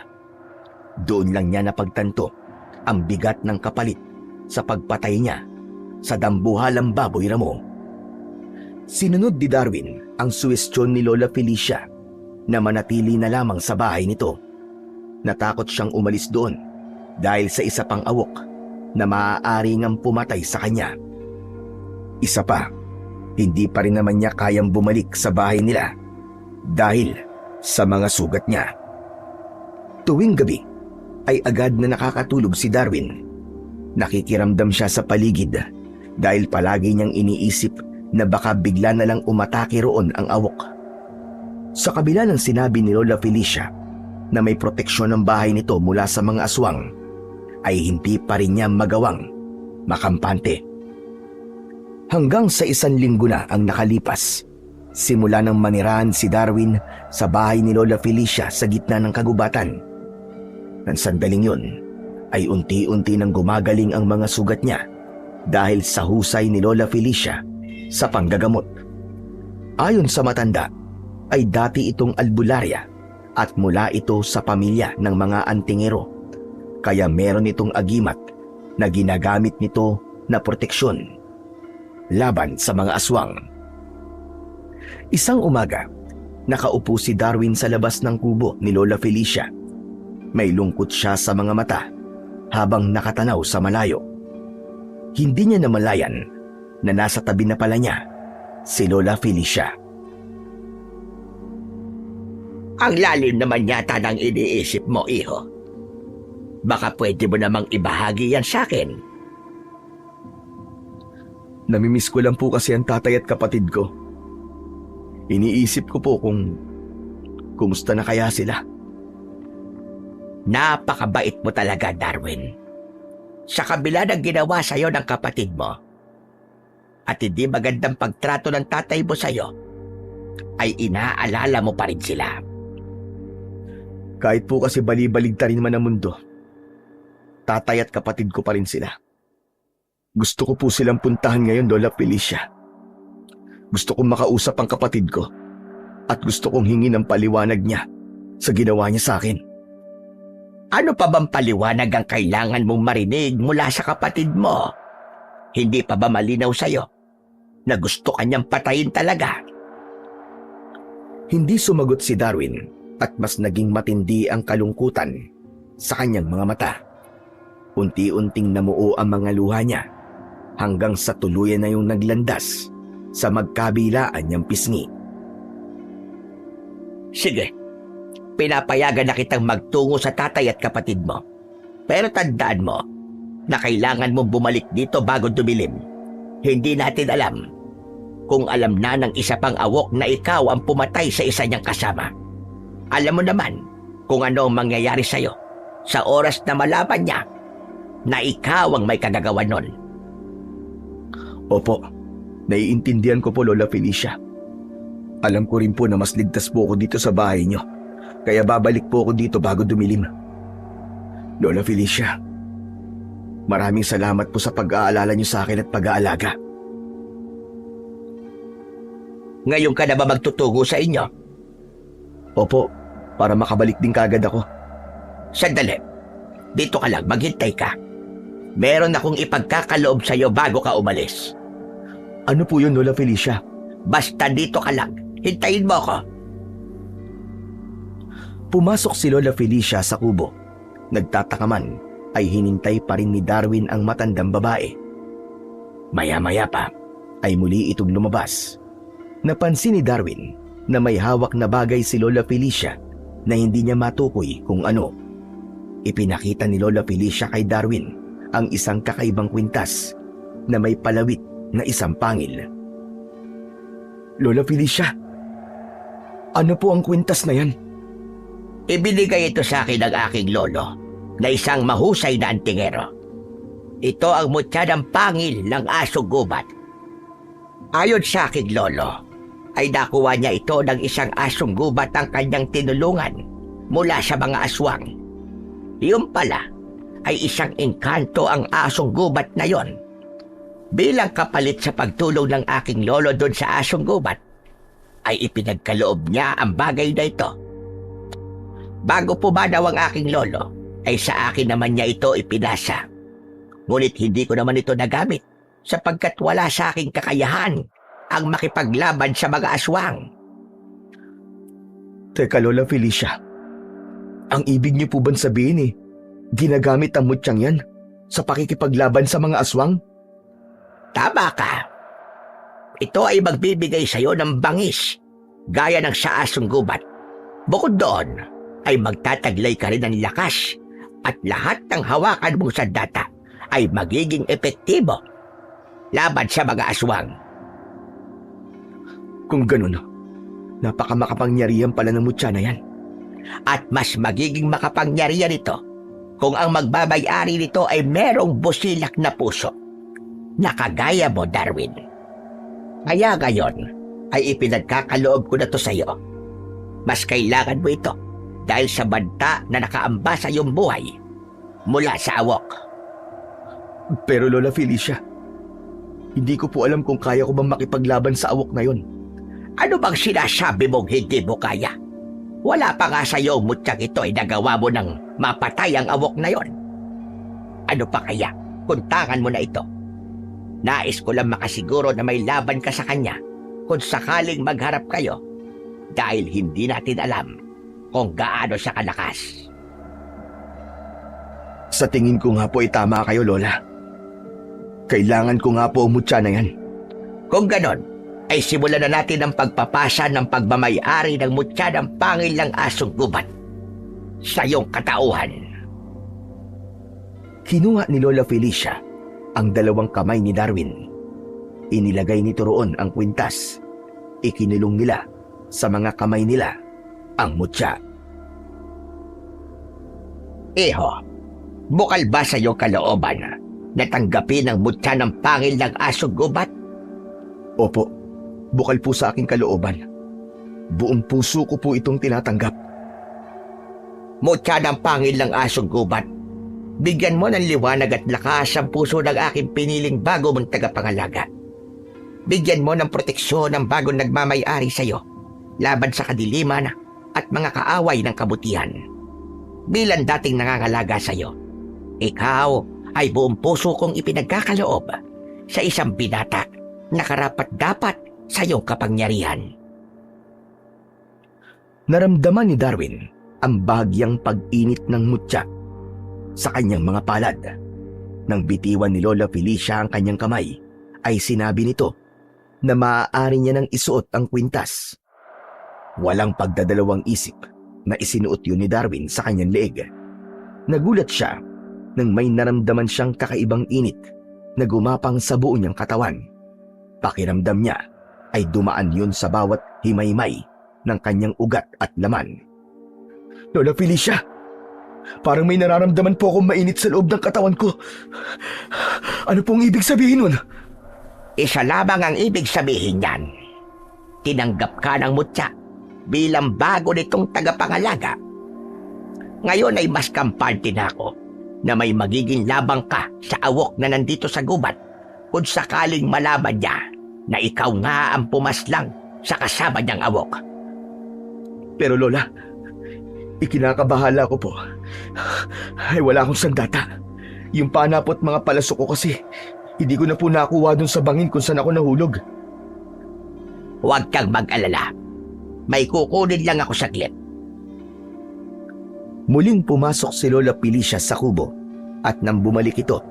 Doon lang niya napagtanto ang bigat ng kapalit sa pagpatay niya sa dambuhalang baboy ramo. Sinunod ni Darwin ang suwestyon ni Lola Felicia na manatili na lamang sa bahay nito. Natakot siyang umalis doon dahil sa isa pang awok na maaari ngang pumatay sa kanya. Isa pa, hindi pa rin naman niya kayang bumalik sa bahay nila dahil sa mga sugat niya. Tuwing gabi ay agad na nakakatulog si Darwin. Nakikiramdam siya sa paligid dahil palagi niyang iniisip na baka bigla na lang umatake roon ang awok. Sa kabila ng sinabi ni Lola Felicia na may proteksyon ng bahay nito mula sa mga aswang, ay hindi pa rin niya magawang makampante. Hanggang sa 1 linggo na ang nakalipas, simula nang manirahan si Darwin sa bahay ni Lola Felicia sa gitna ng kagubatan. Nang sandaling yun, ay unti-unti nang gumagaling ang mga sugat niya dahil sa husay ni Lola Felicia sa panggagamot. Ayon sa matanda, ay dati itong albularya at mula ito sa pamilya ng mga antingero, kaya meron itong agimat na ginagamit nito na proteksyon laban sa mga aswang. Isang umaga, nakaupo si Darwin sa labas ng kubo ni Lola Felicia. May lungkot siya sa mga mata habang nakatanaw sa malayo. Hindi niya namalayan na nasa tabi na pala niya si Lola Felicia. Ang lalim naman yata ng iniisip mo, iho. Baka pwede mo namang ibahagi yan sa akin. Namimiss ko lang po kasi ang tatay at kapatid ko. Iniisip ko po kung kumusta na kaya sila. Napakabait mo talaga, Darwin. Sa kabila ng ginawa sa'yo ng kapatid mo, at hindi magandang pagtrato ng tatay mo sa'yo, ay inaalala mo pa rin sila. Kahit po kasi bali-baligta rin man ang mundo, tatay at kapatid ko pa rin sila. Gusto ko po silang puntahan ngayon, Lola Felicia. Gusto kong makausap ang kapatid ko at gusto kong hingi ng paliwanag niya sa ginawa niya sa akin. Ano pa bang paliwanag ang kailangan mong marinig mula sa kapatid mo? Hindi pa ba malinaw sa'yo na gusto kanyang patayin talaga? Hindi sumagot si Darwin at mas naging matindi ang kalungkutan sa kanyang mga mata. Unti-unting namuo ang mga luha niya hanggang sa tuluyan na yung naglandas sa magkabilaan niyang pisngi. Sige, pinapayagan na kitang magtungo sa tatay at kapatid mo. Pero tandaan mo na kailangan mong bumalik dito bago dumilim. Hindi natin alam kung alam na ng isa pang awok na ikaw ang pumatay sa isa niyang kasama. Alam mo naman kung ano ang mangyayari sa'yo sa oras na malaman niya na ikaw ang may kagagawan nun. Opo, naiintindihan ko po, Lola Felicia. Alam ko rin po na mas ligtas po ako dito sa bahay niyo, kaya babalik po ako dito bago dumilim. Lola Felicia, maraming salamat po sa pag-aalala niyo sa akin at pag-aalaga. Ngayon ka na ba magtutugo sa inyo? Opo, para makabalik din kagad ako. Sandali, dito ka lang, maghintay ka. Meron akong ipagkakaloob sa'yo bago ka umalis. Ano po yun, Lola Felicia? Basta dito ka lang, hintayin mo ako. Pumasok si Lola Felicia sa kubo. Nagtataka man ay hinintay pa rin ni Darwin ang matandang babae. Maya-maya pa ay muli itong lumabas. Napansin ni Darwin na may hawak na bagay si Lola Felicia na hindi niya matukoy kung ano. Ipinakita ni Lola Felicia kay Darwin ang isang kakaibang kwintas na may palawit na isang pangil. Lola Felicia, ano po ang kwintas na yan? Ibinigay ito sa akin ng aking lolo na isang mahusay na antingero. Ito ang mutya ng pangil ng asong gubat. Ayon sa aking lolo, ay nakuha niya ito ng isang asong gubat ang kanyang tinulungan mula sa mga aswang. Iyon pala ay isang engkanto ang asong gubat na yon. Bilang kapalit sa pagtulong ng aking lolo doon sa asong gubat, ay ipinagkaloob niya ang bagay na ito. Bago pumanaw ang aking lolo, ay sa akin naman niya ito ipinasa. Ngunit hindi ko naman ito nagamit sapagkat wala sa aking kakayahan ang makipaglaban sa mga aswang. Teka, Lola Felicia, ang ibig niyo po bang sabihin ginagamit ang mutyang yan sa pakikipaglaban sa mga aswang? Tama ka. Ito ay magbibigay sa iyo ng bangis, gaya ng sa asong gubat. Bukod doon, ay magtataglay ka rin ng lakas at lahat ng hawakan mong sandata ay magiging epektibo laban sa mga aswang. Kung ganun, napakamakapangyarihan pala ng mutya na yan. At mas magiging makapangyarihan ito kung ang magbabay-ari nito ay merong busilak na puso. Nakagaya mo, Darwin. Kaya ngayon ay ipinagkakaloob ko na to sa iyo. Mas kailangan mo ito dahil sa banta na nakaamba sa iyong buhay mula sa awok. Pero Lola Felicia, hindi ko po alam kung kaya ko bang makipaglaban sa awok na yon. Ano bang sinasabi mong hindi mo kaya? Wala pa nga sa iyo mutyang ito ay nagawa mo ng mapatay ang awok na yon. Ano pa kaya kung tangan mo na ito? Nais ko lang makasiguro na may laban ka sa kanya kung sakaling magharap kayo dahil hindi natin alam kung gaano siya kalakas. Sa tingin ko nga po tama kayo, Lola. Kailangan ko nga po ang mutya na yan. Kung ganon, ay simulan na natin ang pagpapasa ng pagmamay-ari ng mutya ng pangil ng asong gubat sa iyong katauhan. Kinuha ni Lola Felicia ang dalawang kamay ni Darwin. Inilagay nito roon ang kwintas. Ikinulong nila sa mga kamay nila ang mutya. Iho, bukal ba sa iyong kalooban na tanggapin ang mutya ng pangil ng asong gubat? Opo, bukal po sa aking kalooban. Buong puso ko po itong tinatanggap. Mutya ng pangil ng asong gubat, bigyan mo ng liwanag at lakas ang puso ng aking piniling bago mong tagapangalaga. Bigyan mo ng proteksyon ang bagong nagmamay-ari sa iyo laban sa kadiliman at mga kaaway ng kabutihan. Bilang dating nangangalaga sa iyo, ikaw ay buong puso kong ipinagkakaloob sa isang binata na karapat-dapat sa iyong kapangyarihan. Naramdaman ni Darwin ang bahagyang pag-init ng mutya sa kanyang mga palad. Nang bitiwan ni Lola Felicia ang kanyang kamay, ay sinabi nito na maaari niya nang isuot ang kwintas. Walang pagdadalawang isip na isinuot yun ni Darwin sa kanyang leeg. Nagulat siya nang may naramdaman siyang kakaibang init na gumapang sa buo niyang katawan. Pakiramdam niya ay dumaan yun sa bawat himaymay ng kanyang ugat at laman. Lola Felicia, parang may nararamdaman po akong mainit sa loob ng katawan ko. Ano pong ibig sabihin nun? Isa lamang ang ibig sabihin niyan. Tinanggap ka ng mutya bilang bago nitong tagapangalaga. Ngayon ay mas kampante na ako na may magiging labang ka sa awok na nandito sa gubat kung sakaling malaman niya na ikaw nga ang pumaslang sa kasama niyang awok. Pero Lola, ikinakabahala ko po. Ay wala akong sandata. Yung panapot mga palasok ko kasi hindi ko na po nakuha dun sa bangin kung saan ako nahulog. Huwag kang mag-alala. May kukunin lang ako saglit. Muling pumasok si Lola Felicia sa kubo at nang bumalik ito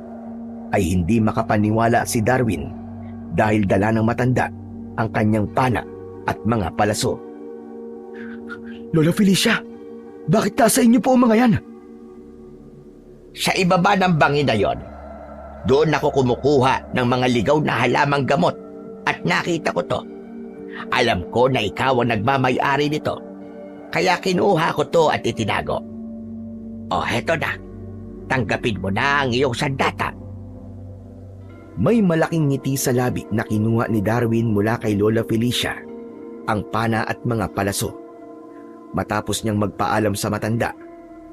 ay hindi makapaniwala si Darwin dahil dala ng matanda ang kanyang pana at mga palaso. Lola Felicia, bakit nasa inyo po ang mga yan? Sa ibaba ng bangin na yon, doon ako kumukuha ng mga ligaw na halamang gamot at nakita ko to. Alam ko na ikaw ang nagmamay-ari nito, kaya kinuha ko to at itinago. O heto na, tanggapin mo na ang iyong sandata. May malaking ngiti sa labi na kinuha ni Darwin mula kay Lola Felicia, ang pana at mga palaso. Matapos niyang magpaalam sa matanda,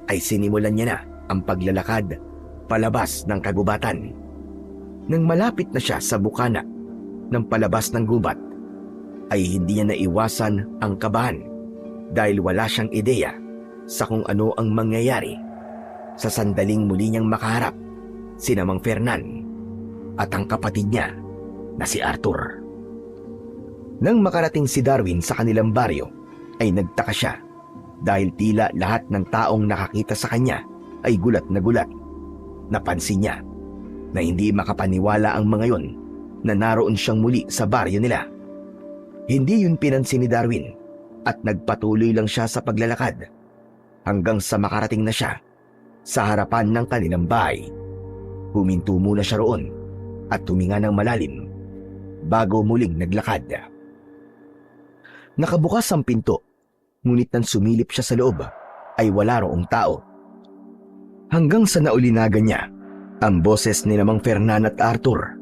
ay sinimulan niya na ang paglalakad palabas ng kagubatan. Nang malapit na siya sa bukana ng palabas ng gubat, ay hindi niya naiwasan ang kabahan dahil wala siyang ideya sa kung ano ang mangyayari sa sandaling muli niyang makaharap sina Mang Fernan at ang kapatid niya na si Arthur. Nang makarating si Darwin sa kanilang baryo, ay nagtaka siya dahil tila lahat ng taong nakakita sa kanya ay gulat na gulat. Napansin niya na hindi makapaniwala ang mga yon na naroon siyang muli sa baryo nila. Hindi yun pinansin ni Darwin at nagpatuloy lang siya sa paglalakad hanggang sa makarating na siya sa harapan ng kanilang bahay. Huminto muna siya roon at huminga ng malalim bago muling naglakad. Nakabukas ang pinto, ngunit nang sumilip siya sa loob ay wala roong tao. Hanggang sa naulinagan niya ang boses ni Mang Fernan at Arthur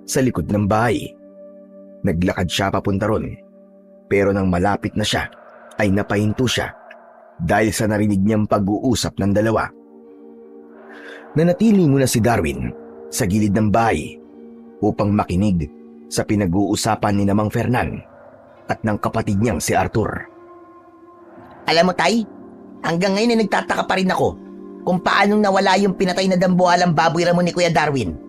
sa likod ng bahay. Naglakad siya papunta ron, pero nang malapit na siya ay napahinto siya dahil sa narinig niyang pag-uusap ng dalawa. Nanatili muna si Darwin sa gilid ng bahay upang makinig sa pinag-uusapan ni Mang Fernan at ng kapatid niyang si Arthur. Alam mo, Tay, hanggang ngayon ay nagtataka pa rin ako kung paanong nawala yung pinatay na dambuhalang baboy ramo ni Kuya Darwin.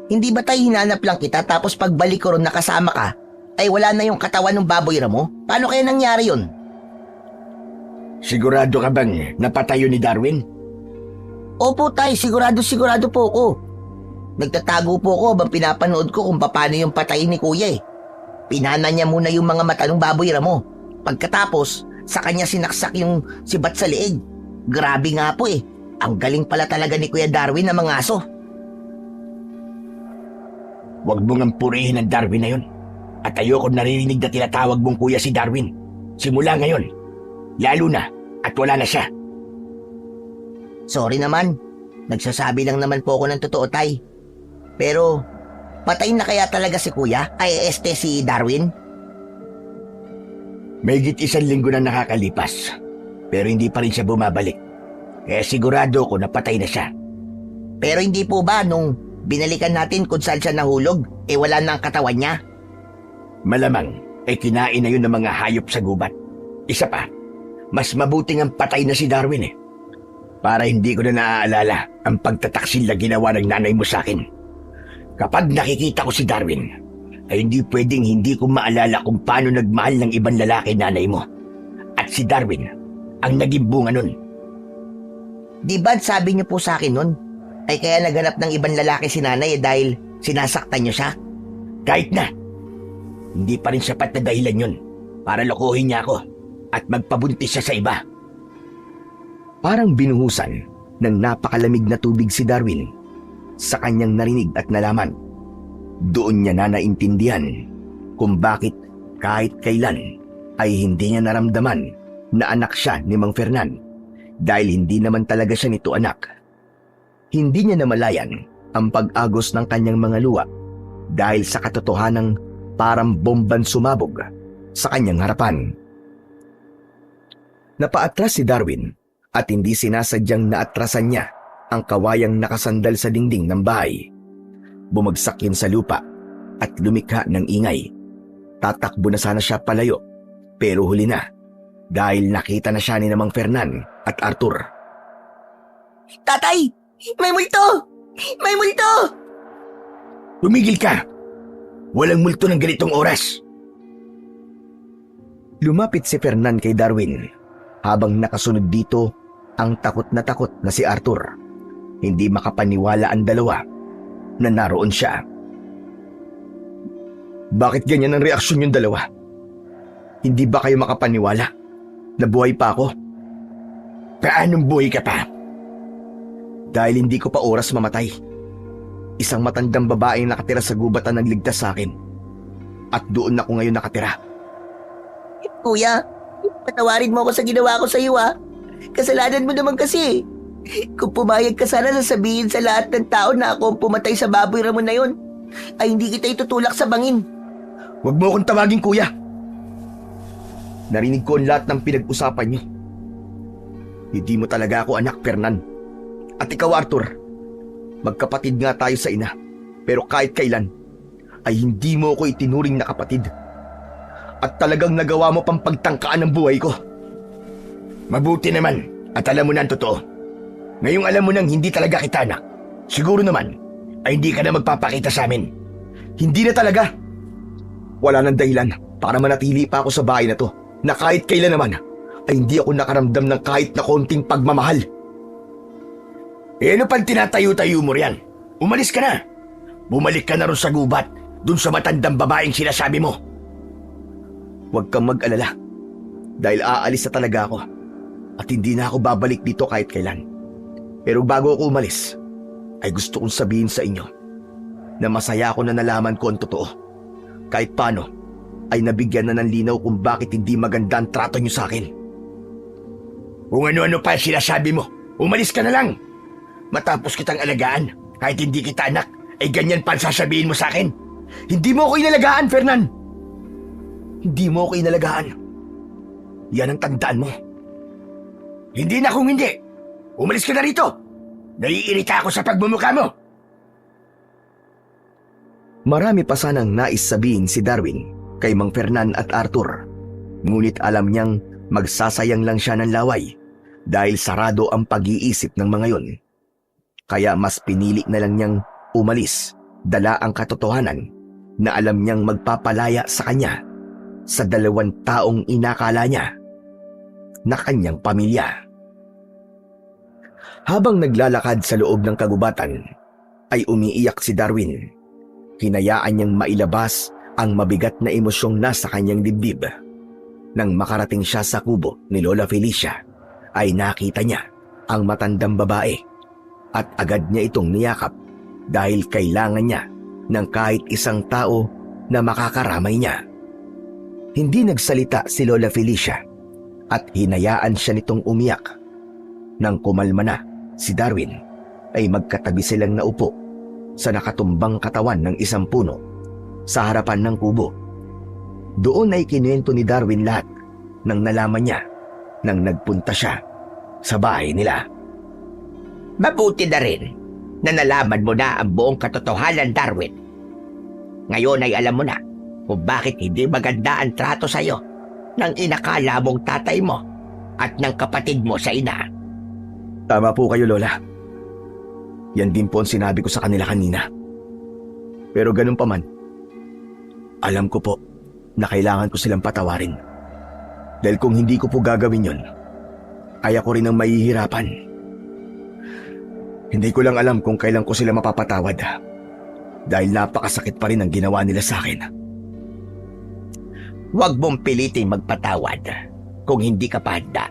Hindi ba tayo hinanap lang kita tapos pagbalik ko ron nakasama ka, ay wala na yung katawan ng baboy ramo? Paano kaya nangyari yun? Sigurado ka bang napatay yun ni Darwin? Opo, Tay, sigurado po ako. Nagtatago po ako habang pinapanood ko kung paano yung patay ni Kuya eh. Pinana niya muna yung mga mata ng baboy ramo. Pagkatapos, sa kanya sinaksak yung sibat sa leeg. Grabe nga po eh. Ang galing pala talaga ni Kuya Darwin na mga aso. Huwag mo ngang purihin ang Darwin na yun. At ayoko naririnig na tinatawag mong kuya si Darwin. Simula ngayon. Lalo na at wala na siya. Sorry naman. Nagsasabi lang naman po ako ng totoo, Tay. Pero, patay na kaya talaga si Kuya? Ay, si Darwin? Mahigit 1 linggo na nakakalipas. Pero hindi pa rin siya bumabalik. Kaya sigurado ko na patay na siya. Pero hindi po ba nung binalikan natin kung saan siya nahulog, wala na ang katawan niya? Malamang kinain na yun ng mga hayop sa gubat. Isa pa, mas mabuting ang patay na si Darwin eh. Para hindi ko na naaalala ang pagtataksil na ginawa ng nanay mo sa akin. Kapag nakikita ko si Darwin, ay hindi pwedeng hindi ko maalala kung paano nagmahal ng ibang lalaki nanay mo. At si Darwin, ang naging bunga nun. Di ba sabi niyo po sa akin nun, ay kaya naghanap ng ibang lalaki si nanay dahil sinasaktan niyo siya? Kahit na, hindi pa rin sapat na dahilan yun para lokohin niya ako at magpabuntis siya sa iba. Parang binuhusan ng napakalamig na tubig si Darwin sa kanyang narinig at nalaman. Doon niya na naintindihan kung bakit kahit kailan ay hindi niya naramdaman na anak siya ni Mang Fernan dahil hindi naman talaga siya nito anak. Hindi niya namalayan ang pag-agos ng kanyang mga luha dahil sa katotohanang parang bomban sumabog sa kanyang harapan. Napaatras si Darwin at hindi sinasadyang naatrasan niya ang kawayang nakasandal sa dingding ng bahay. Bumagsak yun sa lupa at lumikha ng ingay. Tatakbo na sana siya palayo pero huli na dahil nakita na siya ni Mang Fernan at Arthur. Tatay! May multo! May multo! Tumigil ka! Walang multo ng ganitong oras. Lumapit si Fernan kay Darwin habang nakasunod dito ang takot na si Arthur. Hindi makapaniwala ang dalawa na naroon siya. Bakit ganyan ang reaksyon yung dalawa? Hindi ba kayo makapaniwala na buhay pa ako? Paanong buhay ka pa? Dahil hindi ko pa oras mamatay. Isang matandang babaeng nakatira sa gubat ang nagligtas sa akin. At doon ako ngayon nakatira. Kuya, patawarin mo ako sa ginawa ko sa iyo Kasalanan mo naman kasi. Kung pumayag ka sana na sabihin sa lahat ng tao na ako ang pumatay sa baboy Ramon na yon, ay hindi kita itutulak sa bangin. Huwag mo akong tawagin kuya. Narinig ko ang lahat ng pinag-usapan niyo. Hindi mo talaga ako anak, Fernan. At ikaw, Arthur, magkapatid nga tayo sa ina. Pero kahit kailan, ay hindi mo ako itinuring na kapatid. At talagang nagawa mo pang pagtangkaan ng buhay ko. Mabuti naman at alam mo na ang totoo. Ngayong alam mo nang hindi talaga kita anak, siguro naman ay hindi ka na magpapakita sa amin. Hindi na talaga. Wala nang dahilan para manatili pa ako sa bahay na to na kahit kailan naman ay hindi ako nakaramdam ng kahit na konting pagmamahal. Ano pang tinatayo-tayo mo riyan? Umalis ka na. Bumalik ka na ron sa gubat, dun sa matandang babaeng sinasabi mo. Huwag kang mag-alala dahil aalis na talaga ako at hindi na ako babalik dito kahit kailan. Pero bago ako umalis, ay gusto kong sabihin sa inyo na masaya ako na nalaman ko ang totoo. Kahit paano, ay nabigyan na ng linaw kung bakit hindi maganda ang trato niyo sa akin. Kung ano-ano pa sinasabi mo, umalis ka na lang. Matapos kitang alagaan, kahit hindi kita anak, ay ganyan pa ang sasabihin mo sa akin. Hindi mo ako inalagaan, Fernan! Hindi mo ako inalagaan. Yan ang tandaan mo. Hindi na kung hindi. Umalis ka na rito. Naiirita ako sa pagmumukha mo. Marami pa sanang nais sabihin si Darwin kay Mang Fernan at Arthur. Ngunit alam niyang magsasayang lang siya ng laway dahil sarado ang pag-iisip ng mga yon. Kaya mas pinili na lang niyang umalis, dala ang katotohanan na alam niyang magpapalaya sa kanya sa 2 taong inakala niya na kanyang pamilya. Habang naglalakad sa loob ng kagubatan, ay umiiyak si Darwin. Hinayaan niyang mailabas ang mabigat na emosyong nasa kanyang dibdib. Nang makarating siya sa kubo ni Lola Felicia, ay nakita niya ang matandang babae at agad niya itong niyakap dahil kailangan niya ng kahit isang tao na makakaramay niya. Hindi nagsalita si Lola Felicia at hinayaan siya nitong umiyak. Nang kumalma na si Darwin, ay magkatabi silang naupo sa nakatumbang katawan ng isang puno sa harapan ng kubo. Doon ay kinuwento ni Darwin lahat ng nalaman niya nang nagpunta siya sa bahay nila. Mabuti na rin na nalaman mo na ang buong katotohanan, Darwin. Ngayon ay alam mo na kung bakit hindi maganda ang trato sa'yo ng inakala mong tatay mo at ng kapatid mo sa ina. Tama po kayo, Lola. Yan din po ang sinabi ko sa kanila kanina. Pero ganun pa man, alam ko po na kailangan ko silang patawarin. Dahil kung hindi ko po gagawin yon, ay ako rin ang mahihirapan. Hindi ko lang alam kung kailan ko sila mapapatawad dahil napakasakit pa rin ang ginawa nila sa akin. Huwag mong piliting magpatawad kung hindi ka pa handa.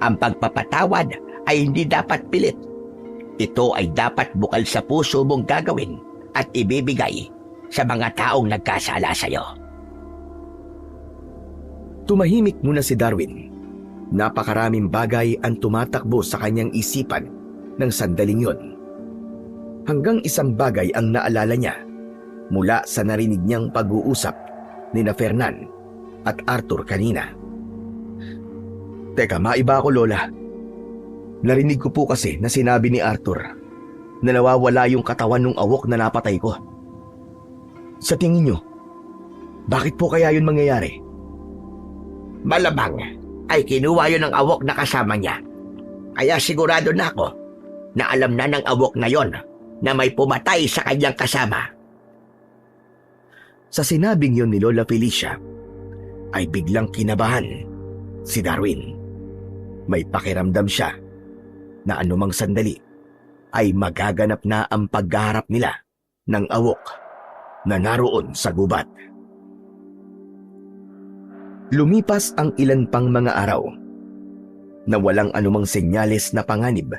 Ang pagpapatawad ay hindi dapat pilit. Ito ay dapat bukal sa puso mong gagawin at ibibigay sa mga taong nagkasala sa iyo. Tumahimik muna si Darwin. Napakaraming bagay ang tumatakbo sa kanyang isipan ng sandaling yon. Hanggang isang bagay ang naalala niya mula sa narinig niyang pag-uusap ni na Fernan at Arthur kanina. Teka, maiba ako, Lola. Narinig ko po kasi na sinabi ni Arthur na nawawala yung katawan ng awok na napatay ko. Sa tingin niyo, bakit po kaya yun mangyayari? Malamang ay kinuha yun ng awok na kasama niya. Kaya sigurado na ako na alam na ng awok na yon na may pumatay sa kanyang kasama. Sa sinabing yon ni Lola Felicia, ay biglang kinabahan si Darwin. May pakiramdam siya na anumang sandali ay magaganap na ang pagharap nila ng awok na naroon sa gubat. Lumipas ang ilan pang mga araw na walang anumang senyales na panganib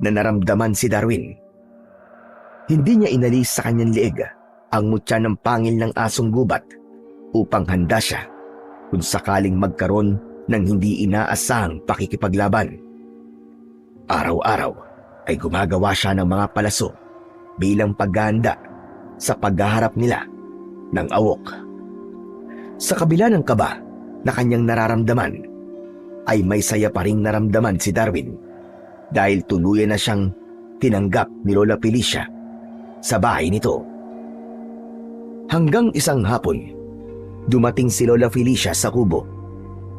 na naramdaman si Darwin. Hindi niya inalis sa kanyang liig ang mutya ng pangil ng asong gubat upang handa siya kung sakaling magkaroon ng hindi inaasahang pakikipaglaban. Araw-araw ay gumagawa siya ng mga palaso bilang paghahanda sa paghaharap nila ng awok. Sa kabila ng kaba na kanyang nararamdaman, ay may saya pa ring naramdaman si Darwin dahil tuluyan na siyang tinanggap ni Lola Felicia sa bahay nito. Hanggang isang hapon, dumating si Lola Felicia sa kubo.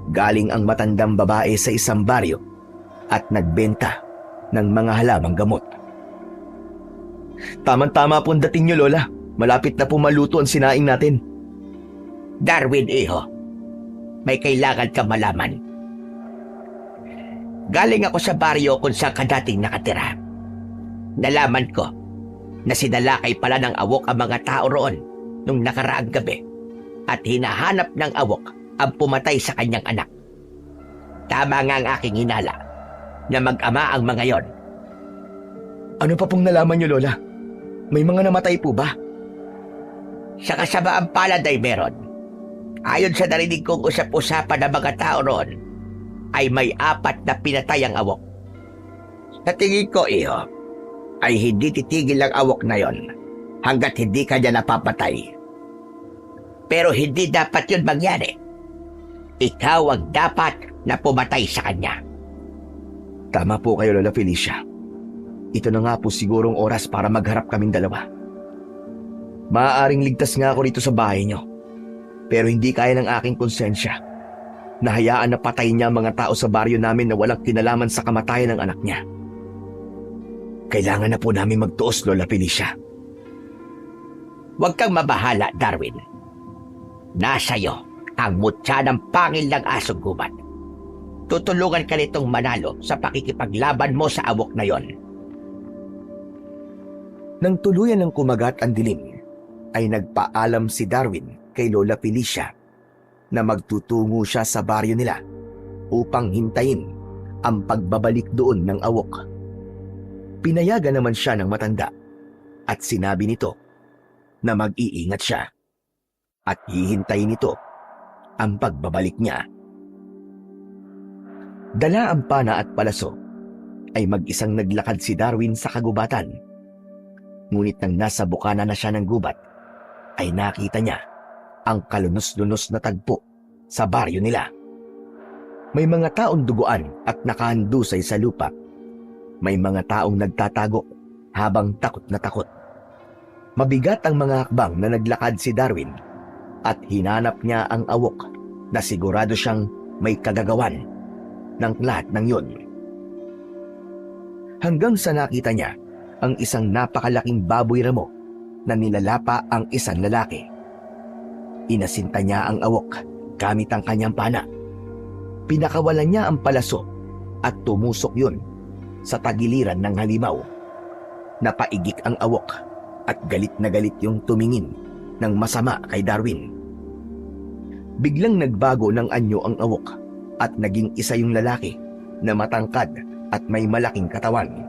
Galing ang matandang babae sa isang baryo at nagbenta ng mga halamang gamot. Tama-tama po ang dating niyo, Lola. Malapit na po maluto ang sinaing natin. Darwin, iho, may kailangan ka malaman. Galing ako sa baryo kung saan ka dating nakatira. Nalaman ko na sinalakay pala ng awok ang mga tao roon nung nakaraang gabi at hinahanap ng awok ang pumatay sa kanyang anak. Tama nga ang aking hinala na mag-ama ang mga yon. Ano pa pong nalaman niyo, Lola? May mga namatay po ba? Sa kasabaang palad ay meron. Ayon sa narinig kong usap-usapan ng mga tao roon, ay may 4 na pinatay ang awok. Sa tingin ko, iho, ay hindi titigil ang awok na yon hanggat hindi kanya napapatay. Pero hindi dapat yun mangyari. Ikaw ang dapat na pumatay sa kanya. Tama po kayo, Lola Felicia. Ito na nga po sigurong oras para magharap kaming dalawa. Maaaring ligtas nga ako rito sa bahay niyo. Pero hindi kaya ng aking konsensya na hayaan na patayin niya ang mga tao sa baryo namin na walang kinalaman sa kamatayan ng anak niya. Kailangan na po namin magtuos, Lola Felicia. Huwag kang mabahala, Darwin. Nasa iyo ang mutya ng pangil ng asong gubat. Tutulungan ka nitong manalo sa pakikipaglaban mo sa awok na yon. Nang tuluyan ng kumagat ang dilim, ay nagpaalam si Darwin kay Lola Felicia na magtutungo siya sa baryo nila upang hintayin ang pagbabalik doon ng awok. Pinayagan naman siya ng matanda at sinabi nito na mag-iingat siya at hihintayin nito ang pagbabalik niya. Dala ang pana at palaso, ay mag-isang naglakad si Darwin sa kagubatan. Ngunit nang nasa bukana na siya ng gubat, ay nakita niya ang kalunos-lunos na tagpo sa baryo nila. May mga taong duguan at nakahandusay sa lupa. May mga taong nagtatago habang takot na takot. Mabigat ang mga hakbang na naglakad si Darwin at hinanap niya ang awok na sigurado siyang may kagagawan ng lahat ng yun. Hanggang sa nakita niya ang isang napakalaking baboy ramo na nilalapa ang isang lalaki. Inasinta niya ang awok gamit ang kanyang pana. Pinakawalan niya ang palaso at tumusok yun sa tagiliran ng halimaw. Napaigik ang awok at galit na galit yung tumingin ng masama kay Darwin. Biglang nagbago ng anyo ang awok at naging isa yung lalaki na matangkad at may malaking katawan.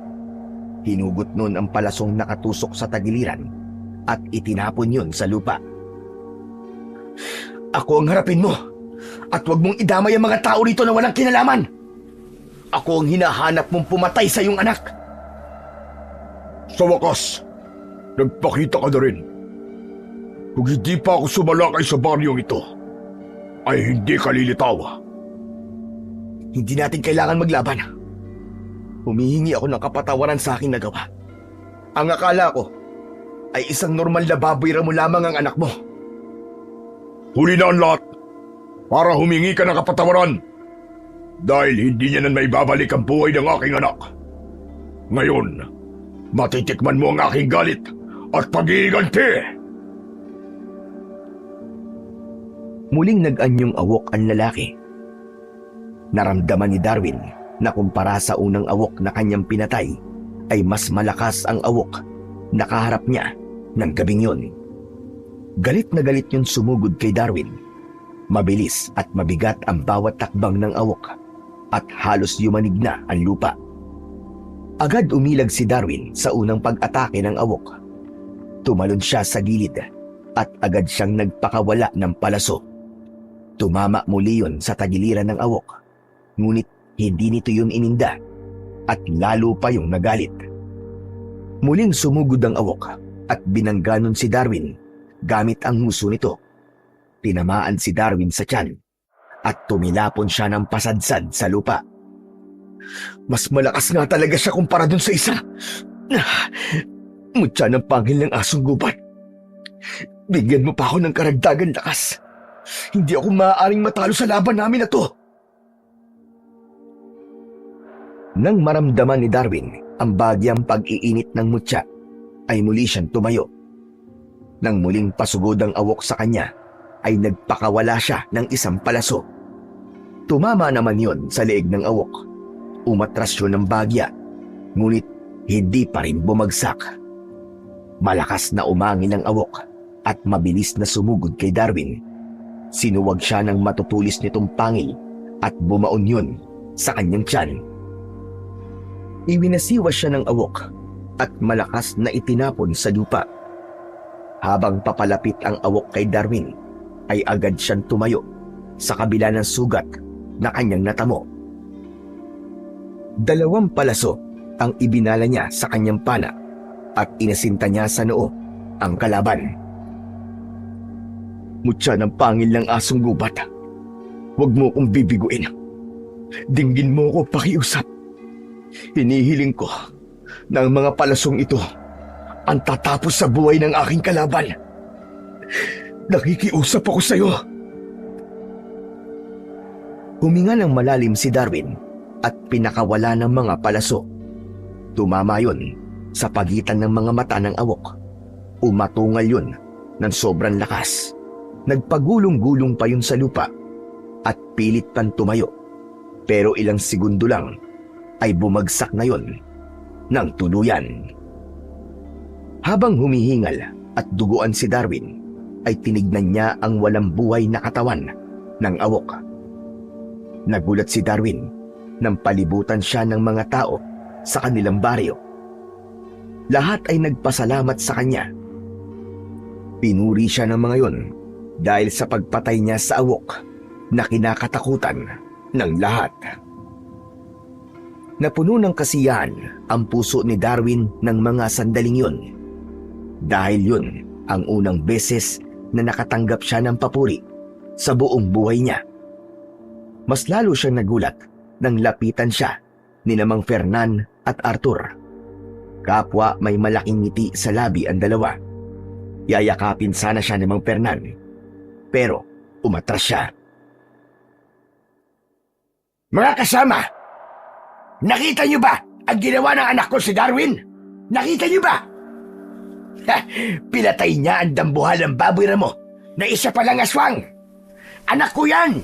Hinugot nun ang palasong nakatusok sa tagiliran at itinapon yun sa lupa. Ako ang harapin mo at huwag mong idamay ang mga tao rito na walang kinalaman. Ako ang hinahanap mong pumatay sa iyong anak. Sa wakas, nagpakita ka na rin. Kung hindi pa ako sumalakay sa baryong ito, ay hindi ka lilitaw. Hindi natin kailangan maglaban. Humihingi ako ng kapatawaran sa aking nagawa. Ang akala ko ay isang normal na baboy mo lamang ang anak mo. Huli na ang lahat para humingi ka ng kapatawaran dahil hindi niya na maibabalik ang buhay ng aking anak. Ngayon, matitikman mo ang aking galit at pag-iiganti. Muling nag-anyong awok ang lalaki. Naramdaman ni Darwin na kumpara sa unang awok na kanyang pinatay, ay mas malakas ang awok na kaharap niya ng gabing yun. Galit na galit yun sumugod kay Darwin. Mabilis at mabigat ang bawat takbang ng awok at halos yumanig na ang lupa. Agad umilag si Darwin sa unang pag-atake ng awok. Tumalon siya sa gilid at agad siyang nagpakawala ng palaso. Tumama muli yun sa tagiliran ng awok, ngunit hindi nito yun ininda at lalo pa yung nagalit. Muling sumugod ang awok at binangganon si Darwin gamit ang huso nito. Tinamaan si Darwin sa tiyan at tumilapon siya ng pasadsad sa lupa. Mas malakas nga talaga siya kumpara dun sa isa. Mutya ng pangil ng asong gubat. Bigyan mo pa ako ng karagdagan lakas. Hindi ako maaaring matalo sa laban namin na to. Nang maramdaman ni Darwin ang bagyang pag-iinit ng mutya, ay muli siyang tumayo. Nang muling pasugod ang awok sa kanya, ay nagpakawala siya ng isang palaso. Tumama naman yon sa leeg ng awok. Umatras yun ng bagya, ngunit hindi pa rin bumagsak. Malakas na umangin ang awok at mabilis na sumugod kay Darwin. Sinuwag siya ng matutulis nitong pangil at bumaon yun sa kanyang tiyan. Iwinasiwas siya ng awok at malakas na itinapon sa lupa. Habang papalapit ang awok kay Darwin, ay agad siyang tumayo sa kabila ng sugat na kanyang natamo. 2 palaso ang ibinala niya sa kanyang pana at inasinta niya sa noo ang kalaban. Mutya ng pangil ng asong gubat. Huwag mo kong bibiguin. Dinggin mo ko pakiusap. Hinihiling ko na ang mga palasong ito ang tatapos sa buhay ng aking kalaban. Nakikiusap ako sa iyo. Huminga ng malalim si Darwin at pinakawala ng mga palaso. Tumama yun sa pagitan ng mga mata ng awok. Umatungal yun ng sobrang lakas. Nagpagulong-gulong pa yun sa lupa at pilit pang tumayo. Pero ilang segundo lang ay bumagsak na yun ng tuluyan. Habang humihingal at duguan si Darwin, ay tinignan niya ang walang buhay na katawan ng awok. Nagulat si Darwin nang palibutan siya ng mga tao sa kanilang baryo. Lahat ay nagpasalamat sa kanya. Pinuri siya ng mga yon dahil sa pagpatay niya sa awok na kinakatakutan ng lahat. Napuno ng kasiyahan ang puso ni Darwin ng mga sandaling yun. Dahil yun ang unang beses na nakatanggap siya ng papuri sa buong buhay niya. Mas lalo siyang nagulat nang lapitan siya ni Mang Fernan at Arthur. Kapwa may malaking ngiti sa labi ang dalawa. Yayakapin sana siya ni Mang Fernan, pero umatras siya. Mga kasama, nakita niyo ba ang ginawa ng anak ko si Darwin? Nakita niyo ba? Pinatay niya ang dambuhal ng baboy mo na isa palang aswang. Anak ko yan.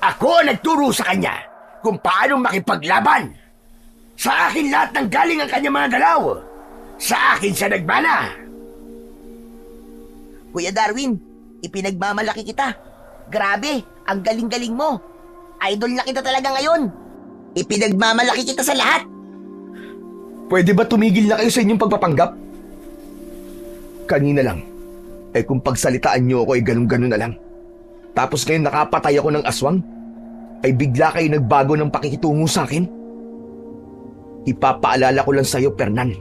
Ako ang nagturo sa kanya kung paano makipaglaban. Sa akin lahat ng galing ang kanyang mga galaw. Sa akin siya nagmana. Kuya Darwin, ipinagmamalaki kita. Grabe, ang galing-galing mo. Idol na kita talaga ngayon. Ipinagmamalaki kita sa lahat. Pwede ba tumigil na kayo sa inyong pagpapanggap? Kanina lang, kung pagsalitaan niyo ako ay ganun-ganun na lang. Tapos ngayon nakapatay ako ng aswang, ay bigla kayo nagbago ng pakikitungo sa akin? Ipapaalala ko lang sa iyo, Fernan,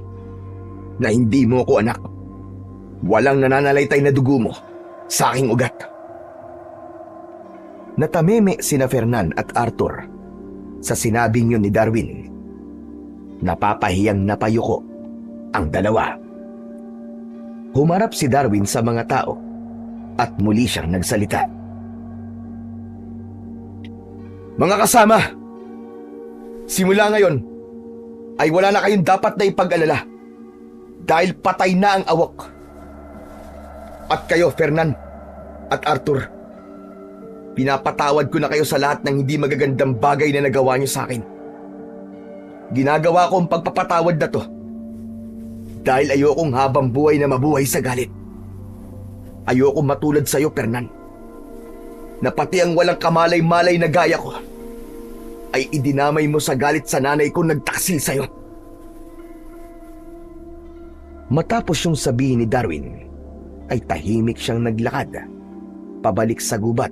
na hindi mo ako anak. Walang nananalaytay na dugo mo sa aking ugat. Natameme sina Fernan at Arthur sa sinabing yun ni Darwin. Napapahiyang napayuko ang dalawa. Humarap si Darwin sa mga tao at muli siyang nagsalita. Mga kasama, simula ngayon ay wala na kayong dapat na ipag-alala dahil patay na ang awok. At kayo, Fernan at Arthur, pinapatawad ko na kayo sa lahat ng hindi magagandang bagay na nagawa niyo sa akin. Ginagawa ko ang pagpapatawad na to dahil ayokong habang buhay na mabuhay sa galit. Ayokong matulad sa iyo, Fernan, na pati ang walang kamalay-malay na gaya ko ay idinamay mo sa galit sa nanay ko nagtaksil sa iyo. Matapos yung sabihin ni Darwin, ay tahimik siyang naglakad pabalik sa gubat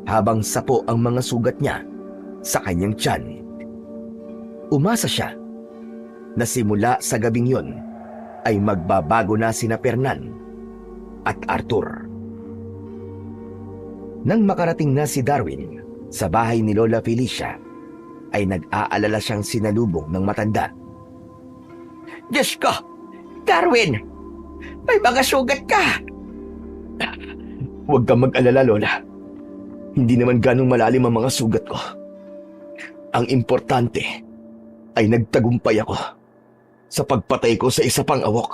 habang sapo ang mga sugat niya sa kanyang tiyan. Umasa siya na simula sa gabing yon ay magbabago na sina Fernan at Arthur. Nang makarating na si Darwin sa bahay ni Lola Felicia, ay nag-aalala siyang sinalubong ng matanda. Diyos ko, Darwin, may mga sugat ka. Huwag kang mag-alala, Lola. Hindi naman ganong malalim ang mga sugat ko. Ang importante ay nagtagumpay ako sa pagpatay ko sa isa pang awok.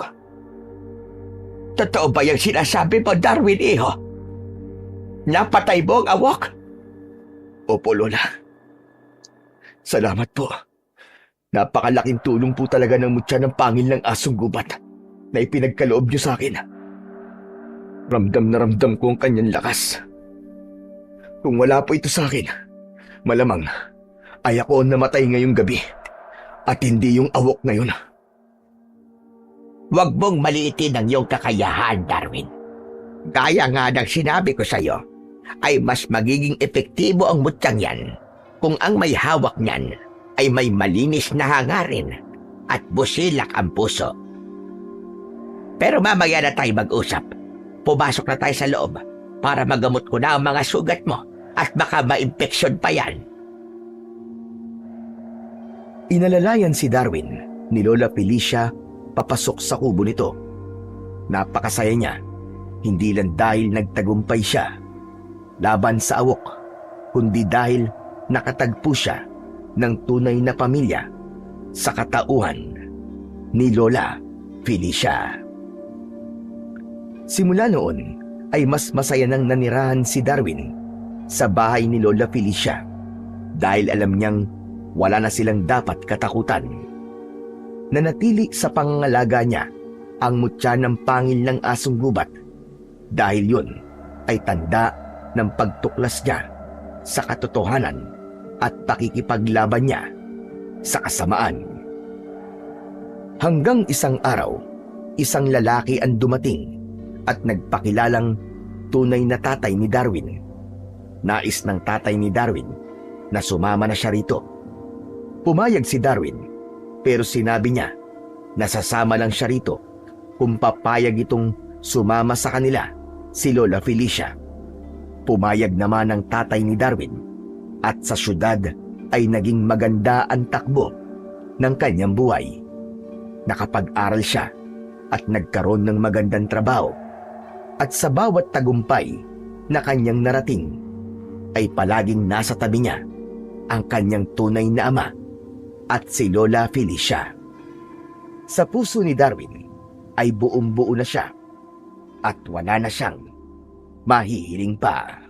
Totoo ba yung sinasabi mo, Darwin, iho? Napatay mo ang awok? Opo, Lola. Salamat po. Napakalaking tulong po talaga ng mutya ng pangil ng asong gubat na ipinagkaloob niyo sa akin. Ramdam na ramdam ko ang kanyang lakas. Kung wala po ito sa akin, malamang ay ako ang namatay ngayong gabi at hindi yung awok ngayon. Huwag mong maliitin ang iyong kakayahan, Darwin. Gaya nga ng sinabi ko sa iyo, ay mas magiging epektibo ang mutyang yan kung ang may hawak niyan ay may malinis na hangarin at busilak ang puso. Pero mamaya na tayo mag-usap. Pumasok na tayo sa loob para magamot ko na ang mga sugat mo at baka ma-infeksyon pa yan. Inalalayan si Darwin ni Lola Felicia papasok sa kubo nito. Napakasaya niya, hindi lang dahil nagtagumpay siya laban sa awok, kundi dahil nakatagpo siya ng tunay na pamilya sa katauhan ni Lola Felicia. Simula noon ay mas masaya nang nanirahan si Darwin sa bahay ni Lola Felicia dahil alam niyang wala na silang dapat katakutan. Nanatili sa pangangalaga niya ang mutya ng pangil ng asong gubat dahil yun ay tanda ng pagtuklas niya sa katotohanan at pakikipaglaban niya sa kasamaan. Hanggang isang araw, isang lalaki ang dumating at nagpakilalang tunay na tatay ni Darwin. Nais ng tatay ni Darwin na sumama na siya rito. Pumayag si Darwin pero sinabi niya na sasama lang siya rito kung papayag itong sumama sa kanila si Lola Felicia. Pumayag naman ang tatay ni Darwin at sa syudad ay naging maganda ang takbo ng kanyang buhay. Nakapag-aral siya at nagkaroon ng magandang trabaho at sa bawat tagumpay na kanyang narating ay palaging nasa tabi niya ang kanyang tunay na ama at si Lola Felicia. Sa puso ni Darwin ay buong buo na siya at wala na siyang mahihiling pa.